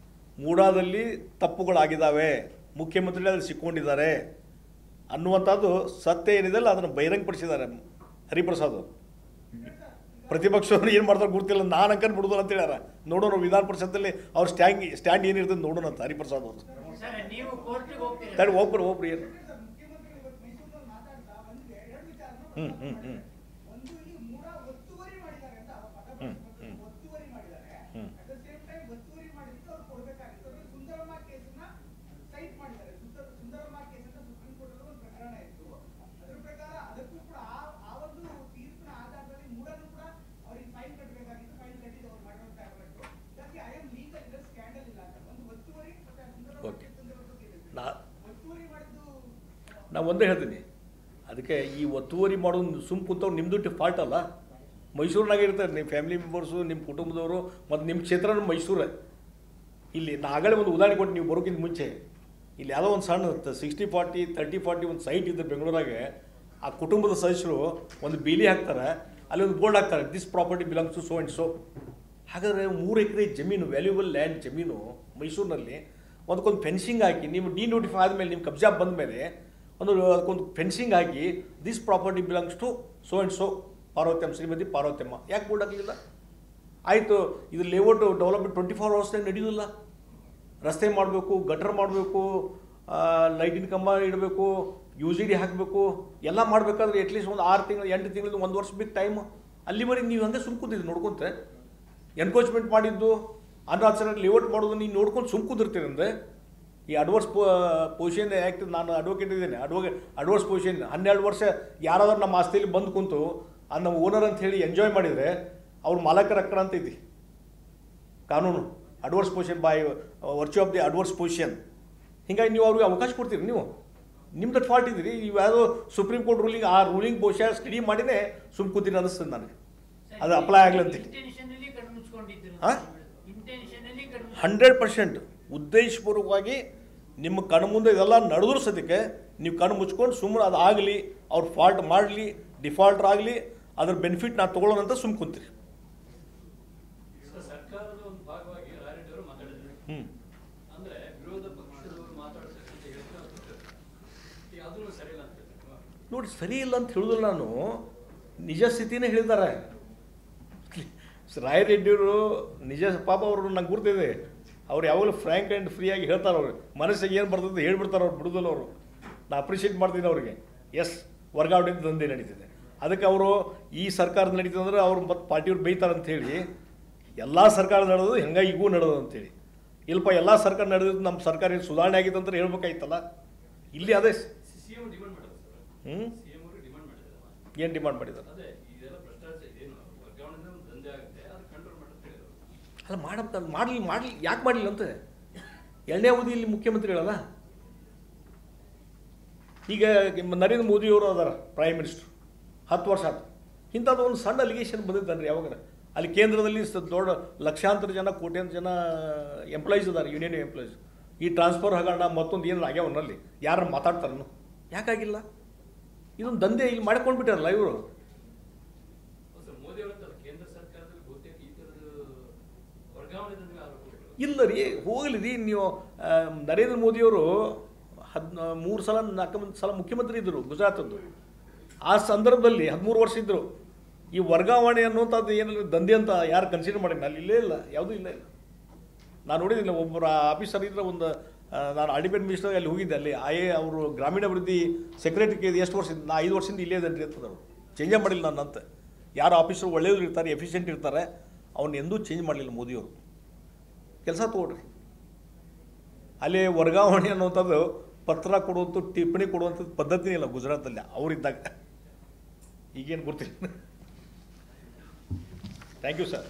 ಮೂಡಾದಲ್ಲಿ ತಪ್ಪುಗಳಾಗಿದ್ದಾವೆ, ಮುಖ್ಯಮಂತ್ರಿ ಅಲ್ಲಿ ಸಿಕ್ಕೊಂಡಿದ್ದಾರೆ ಅನ್ನುವಂಥದ್ದು ಸತ್ಯ ಏನಿದೆಲ್ಲ ಅದನ್ನು ಬಹಿರಂಗಪಡಿಸಿದ್ದಾರೆ ಹರಿಪ್ರಸಾದ್. ಪ್ರತಿಪಕ್ಷವರು ಏನು ಮಾಡ್ತಾರೆ ಗೊತ್ತಿಲ್ಲ, ನಾನು ಅಂಕನ್ ಬಿಡೋದು ಅಂತ ಹೇಳ್ಯಾರ. ನೋಡೋಣ ವಿಧಾನ ಪರಿಷತ್ತಲ್ಲಿ ಅವ್ರ ಸ್ಟ್ಯಾಂಡ್ ಏನಿರ್ತದೆ ನೋಡೋಣ ಅಂತ ಹರಿಪ್ರಸಾದ್ ಅವರು. ಒಬ್ರು ಏನು ನಾವು ಒಂದೇ ಹೇಳ್ತೀನಿ, ಅದಕ್ಕೆ ಈ ಒತ್ತುವರಿ ಮಾಡೋದು ಸುಮ್ಮ ಕುಂತವ್ರು ನಿಮ್ಮದು ಫಾಲ್ಟ್ ಅಲ್ಲ. ಮೈಸೂರಿನಾಗೆ ಇರ್ತಾರೆ ನಿಮ್ಮ ಫ್ಯಾಮಿಲಿ ಮೆಂಬರ್ಸು, ನಿಮ್ಮ ಕುಟುಂಬದವರು, ಮತ್ತು ನಿಮ್ಮ ಕ್ಷೇತ್ರನೂ ಮೈಸೂರೇ. ಇಲ್ಲಿ ನಾ ಆಗಲೇ ಒಂದು ಉದಾಹರಣೆ ಕೊಟ್ಟು ನೀವು ಬರೋಕ್ಕಿಂತ ಮುಂಚೆ ಇಲ್ಲಿ ಯಾವುದೋ ಒಂದು ಸಣ್ಣ 60-40 30-40 ಒಂದು ಸೈಟ್ ಇದ್ದರೆ ಬೆಂಗಳೂರಾಗೆ, ಆ ಕುಟುಂಬದ ಸದಸ್ಯರು ಒಂದು ಬೇಲಿ ಹಾಕ್ತಾರೆ, ಅಲ್ಲಿ ಒಂದು ಬೋರ್ಡ್ ಹಾಕ್ತಾರೆ, this property belongs to so and so. ಹಾಗಾದರೆ 3 ಎಕರೆ ಜಮೀನು, ವ್ಯಾಲ್ಯೂಬಲ್ ಲ್ಯಾಂಡ್ ಜಮೀನು ಮೈಸೂರಿನಲ್ಲಿ ಅದಕ್ಕೊಂದು ಫೆನ್ಸಿಂಗ್ ಹಾಕಿ, ನೀವು ಡಿನೋಟಿಫೈ ಆದಮೇಲೆ ನಿಮ್ಮ ಕಬ್ಜಾ ಬಂದ ಮೇಲೆ ಅದಕ್ಕೊಂದು ಫೆನ್ಸಿಂಗ್ ಹಾಕಿ, this property belongs to so and so Parvathamma, Shrimati Parvathamma. ಯಾಕೆ ಬೋರ್ಡ್ ಹಾಕಲಿಲ್ಲ? ಆಯಿತು, ಇದು ಲೇಔಟ್ ಡೆವಲಪ್ಮೆಂಟ್ 24 ಅವರ್ಸ್ನಾಗ ನಡೆಯೋದಿಲ್ಲ. ರಸ್ತೆ ಮಾಡಬೇಕು, ಗಟರ್ ಮಾಡಬೇಕು, ಲೈಟಿನ ಕಂಬ ಇಡಬೇಕು, UGD ಹಾಕಬೇಕು, ಎಲ್ಲ ಮಾಡಬೇಕಾದ್ರೆ ಅಟ್ಲೀಸ್ಟ್ ಒಂದು 6 ತಿಂಗಳು 8 ತಿಂಗಳು 1 ವರ್ಷ ಬೇಕು ಟೈಮ್. ಅಲ್ಲಿವರೆಗೆ ನೀವು ಹಂಗೆ ಸುಮ್ಕೂತಿದ್ರಿ ನೋಡ್ಕೊಂತ. ಎನ್ಕ್ರೋಚ್ಮೆಂಟ್ ಮಾಡಿದ್ದು, ಅನ್ಆಥರೈಸ್ಡ್ ಲೇಔಟ್ ಮಾಡೋದು ನೀವು ನೋಡ್ಕೊಂಡು ಸುಮ್ಕೂದಿರ್ತೀರಿ. ಅಂದರೆ ಈ ಅಡ್ವರ್ಸ್ ಪೊಸಿಷನ್ ಆ್ಯಕ್ಟ್, ನಾನು ಅಡ್ವೊಕೇಟ್ ಇದ್ದೇನೆ, ಅಡ್ವರ್ಸ್ ಪೊಸಿಷನ್ 12 ವರ್ಷ ಯಾರಾದ್ರೂ ನಮ್ಮ ಆಸ್ತಿಯಲ್ಲಿ ಬಂದು ಕುಂತು ನಮ್ಮ ಓನರ್ ಅಂತ ಹೇಳಿ ಎಂಜಾಯ್ ಮಾಡಿದರೆ ಅವ್ರ ಮಾಲಕರ ಹಕ್ಕರ ಅಂತ ಐತಿ ಕಾನೂನು. Adverse position by virtue of the adverse position. ಹೀಗಾಗಿ ನೀವು ಅವ್ರಿಗೆ ಅವಕಾಶ ಕೊಡ್ತೀರಿ. ನೀವು ನಿಮ್ದು ಫಾಲ್ಟ್ ಇದ್ದೀರಿ. ನೀವು ಯಾವುದೋ ಸುಪ್ರೀಂ ಕೋರ್ಟ್ ರೂಲಿಂಗ್, ಆ ರೂಲಿಂಗ್ ಬಹುಶಃ ಸ್ಟಡಿ ಮಾಡಿನೇ ಸುಮ್ ಕೂತೀನಿ ಅನ್ನಿಸ್ತದೆ ನನಗೆ, ಅದು ಅಪ್ಲೈ ಆಗಲಿ ಅಂತೇಳಿ. 100% ಉದ್ದೇಶಪೂರ್ವಕವಾಗಿ ನಿಮ್ಮ ಕಣ್ಣು ಮುಂದೆ ಇದೆಲ್ಲ ನಡೆದ್ರು ಸದ್ಯಕ್ಕೆ ನೀವು ಕಣ್ಣು ಮುಚ್ಕೊಂಡು ಸುಮ್ಮನೆ ಅದು ಆಗಲಿ, ಅವ್ರು ಫಾಲ್ಟ್ ಮಾಡಲಿ, ಡಿಫಾಲ್ಟರ್ ಆಗಲಿ, ಅದ್ರ ಬೆನಿಫಿಟ್ ನಾವು ತೊಗೊಳ್ಳೋಣ ಅಂತ ಸುಮ್ಮ ಕುಂತೀರಿ. ನೋಡಿ, ಸರಿ ಇಲ್ಲ ಅಂತ ಹೇಳಿದ್ರು, ನಾನು ನಿಜ ಸ್ಥಿತಿನೇ ಹೇಳಿದ್ದಾರೆ. ರಾಯರೆಡ್ಡಿಯವರು ನಿಜ ಪಾಪ ಅವರು ನಂಗೆ ಗುರ್ತಿದೆ, ಅವ್ರು ಯಾವಾಗಲೂ ಫ್ರ್ಯಾಂಕ್ ಆ್ಯಂಡ್ ಫ್ರೀಯಾಗಿ ಹೇಳ್ತಾರೆ. ಅವ್ರು ಮನಸ್ಸಿಗೆ ಏನು ಬರ್ತದೆ ಹೇಳ್ಬಿಡ್ತಾರೆ, ಅವ್ರು ಬಿಡುದಲ್ಲ. ಅವರು ನಾ ಅಪ್ರಿಷಿಯೇಟ್ ಮಾಡ್ತೀನಿ ಅವ್ರಿಗೆ. ಎಸ್, ವರ್ಗಾವಣೆ ದಂಧೆ ನಡೀತಿದೆ, ಅದಕ್ಕೆ ಅವರು ಈ ಸರ್ಕಾರದ ನಡೀತದೆ ಅಂದರೆ ಅವ್ರು ಮತ್ತು ಪಾರ್ಟಿಯವ್ರು ಬೈತಾರೆ ಅಂಥೇಳಿ. ಎಲ್ಲ ಸರ್ಕಾರ ನಡೆದು ಹೆಂಗೆ ಈಗೂ ನಡೆದು ಅಂತೇಳಿ. ಇಲ್ಪ ಎಲ್ಲ ಸರ್ಕಾರ ನಡೆದಿದ್ದು ನಮ್ಮ ಸರ್ಕಾರ ಏನು ಸುಧಾರಣೆ ಆಗಿತ್ತು ಅಂತ ಹೇಳ್ಬೇಕಾಯ್ತಲ್ಲ. ಇಲ್ಲಿ ಅದೇ ಏನು ಡಿಮಾಂಡ್ ಮಾಡಿದ್ದಾರೆ? ಅಲ್ಲ, ಮಾಡಲಿ ಯಾಕೆ ಮಾಡಲಿಲ್ಲ ಅಂತ. 2ನೇ ಅವಧಿಯಲ್ಲಿ ಮುಖ್ಯಮಂತ್ರಿಗಳಲ್ಲ. ಈಗ ನರೇಂದ್ರ ಮೋದಿಯವರು ಅದಾರ ಪ್ರೈಮ್ ಮಿನಿಸ್ಟರ್, 10 ವರ್ಷ ಆಯ್ತು. ಇಂಥದ್ದು ಒಂದು ಸಣ್ಣ ಅಲಿಗೇಷನ್ ಬಂದಿದ್ದಾನೆ ಯಾವಾಗ ಅಲ್ಲಿ ಕೇಂದ್ರದಲ್ಲಿ ದೊಡ್ಡ ಲಕ್ಷಾಂತರ ಜನ, ಕೋಟ್ಯಾಂತರ ಜನ ಎಂಪ್ಲಾಯೀಸ್ ಇದ್ದಾರೆ, ಯೂನಿಯನ್ ಎಂಪ್ಲಾಯೀಸ್. ಈ ಟ್ರಾನ್ಸ್ಫರ್ ಹಗರಣ ಮತ್ತೊಂದು ಏನಾರು ಆಗ್ಯಾವನ್ನಲ್ಲಿ ಯಾರು ಮಾತಾಡ್ತಾರನು? ಯಾಕಾಗಿಲ್ಲ? ಇದೊಂದು ದಂಧೆ ಇಲ್ಲಿ ಮಾಡ್ಕೊಂಡು ಬಿಟ್ಟಾರಲ್ಲ ಇವರು. ಇಲ್ಲ ರೀ, ಹೋಗಲಿ ರೀ. ನೀವು ನರೇಂದ್ರ ಮೋದಿಯವರು 3 ಸಲ 4 ಸಲ ಮುಖ್ಯಮಂತ್ರಿ ಇದ್ದರು ಗುಜರಾತದ್ದು. ಆ ಸಂದರ್ಭದಲ್ಲಿ 13 ವರ್ಷ ಇದ್ದರು. ಈ ವರ್ಗಾವಣೆ ಅನ್ನುವಂಥದ್ದು ಏನಾದ್ರು ದಂಧೆ ಅಂತ ಯಾರು ಕನ್ಸಿಡರ್ ಮಾಡಿಲ್ಲ? ಅಲ್ಲಿ ಇಲ್ಲೇ ಇಲ್ಲ, ಯಾವುದೂ ಇಲ್ಲ. ನಾನು ನೋಡಿದ್ದೀನಿ, ಒಬ್ಬರ ಆಫೀಸರ್ ಇದ್ರೆ ಒಂದು ನಾನು ಅಲ್ಟಿಮೇಟ್ ಮಿನಿಸ್ಟರ್ ಅಲ್ಲಿ ಹೋಗಿದ್ದೆ, ಅಲ್ಲಿ ಅವರು ಗ್ರಾಮೀಣಾಭಿವೃದ್ಧಿ ಸೆಕ್ರೆಟರಿಗೆ ಎಷ್ಟು ವರ್ಷದಿಂದ, ನಾ 5 ವರ್ಷದಿಂದ ಇಲ್ಲೇ ಇದ್ದೇನೆ ಅಂತಂದ್ರೆ ಅವರು ಚೇಂಜೇ ಮಾಡಿಲ್ಲ ನನ್ನಂತ. ಯಾರು ಆಫೀಸರು ಒಳ್ಳೆಯವರು ಇರ್ತಾರೆ, ಎಫಿಷಿಯೆಂಟ್ ಇರ್ತಾರೆ, ಅವ್ನು ಎಂದೂ ಚೇಂಜ್ ಮಾಡಲಿಲ್ಲ ಮೋದಿಯವರು. ಕೆಲಸ ತೊಗೊಳ್ರಿ. ಅಲ್ಲಿ ವರ್ಗಾವಣೆ ಅನ್ನುವಂಥದ್ದು ಪತ್ರ ಕೊಡುವಂಥ, ಟಿಪ್ಪಣಿ ಕೊಡುವಂಥದ್ದು ಪದ್ಧತಿನೇ ಇಲ್ಲ ಗುಜರಾತಲ್ಲಿ ಅವರಿದ್ದಾಗ. ಈಗೇನು ಗೊತ್ತಿಲ್ಲ. Thank you sir.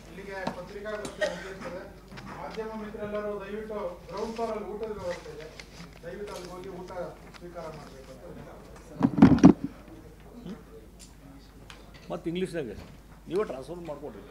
ಇಲ್ಲಿಗೆ ಪತ್ರಿಕಾಗೋಷ್ಠಿ ಮುಗಿಯುತ್ತದೆ. ಮಾಧ್ಯಮ ಮಿತ್ರರೆಲ್ಲರೂ ದಯವಿಟ್ಟು ಗ್ರೌಂಡ್ ಫ್ಲೋರ್ ಅಲ್ಲಿ ಊಟದ ವ್ಯವಸ್ಥೆ ಇದೆ, ದಯವಿಟ್ಟು ಅಲ್ಲಿ ಹೋಗಿ ಊಟ ಸ್ವೀಕಾರ ಮಾಡಬೇಕು ಅಂತ. ಮತ್ತು ಇಂಗ್ಲೀಷ್ನಾಗ ನೀವೇ ಟ್ರಾನ್ಸ್ಫರ್ ಮಾಡಿಕೊಡ್ರಿ.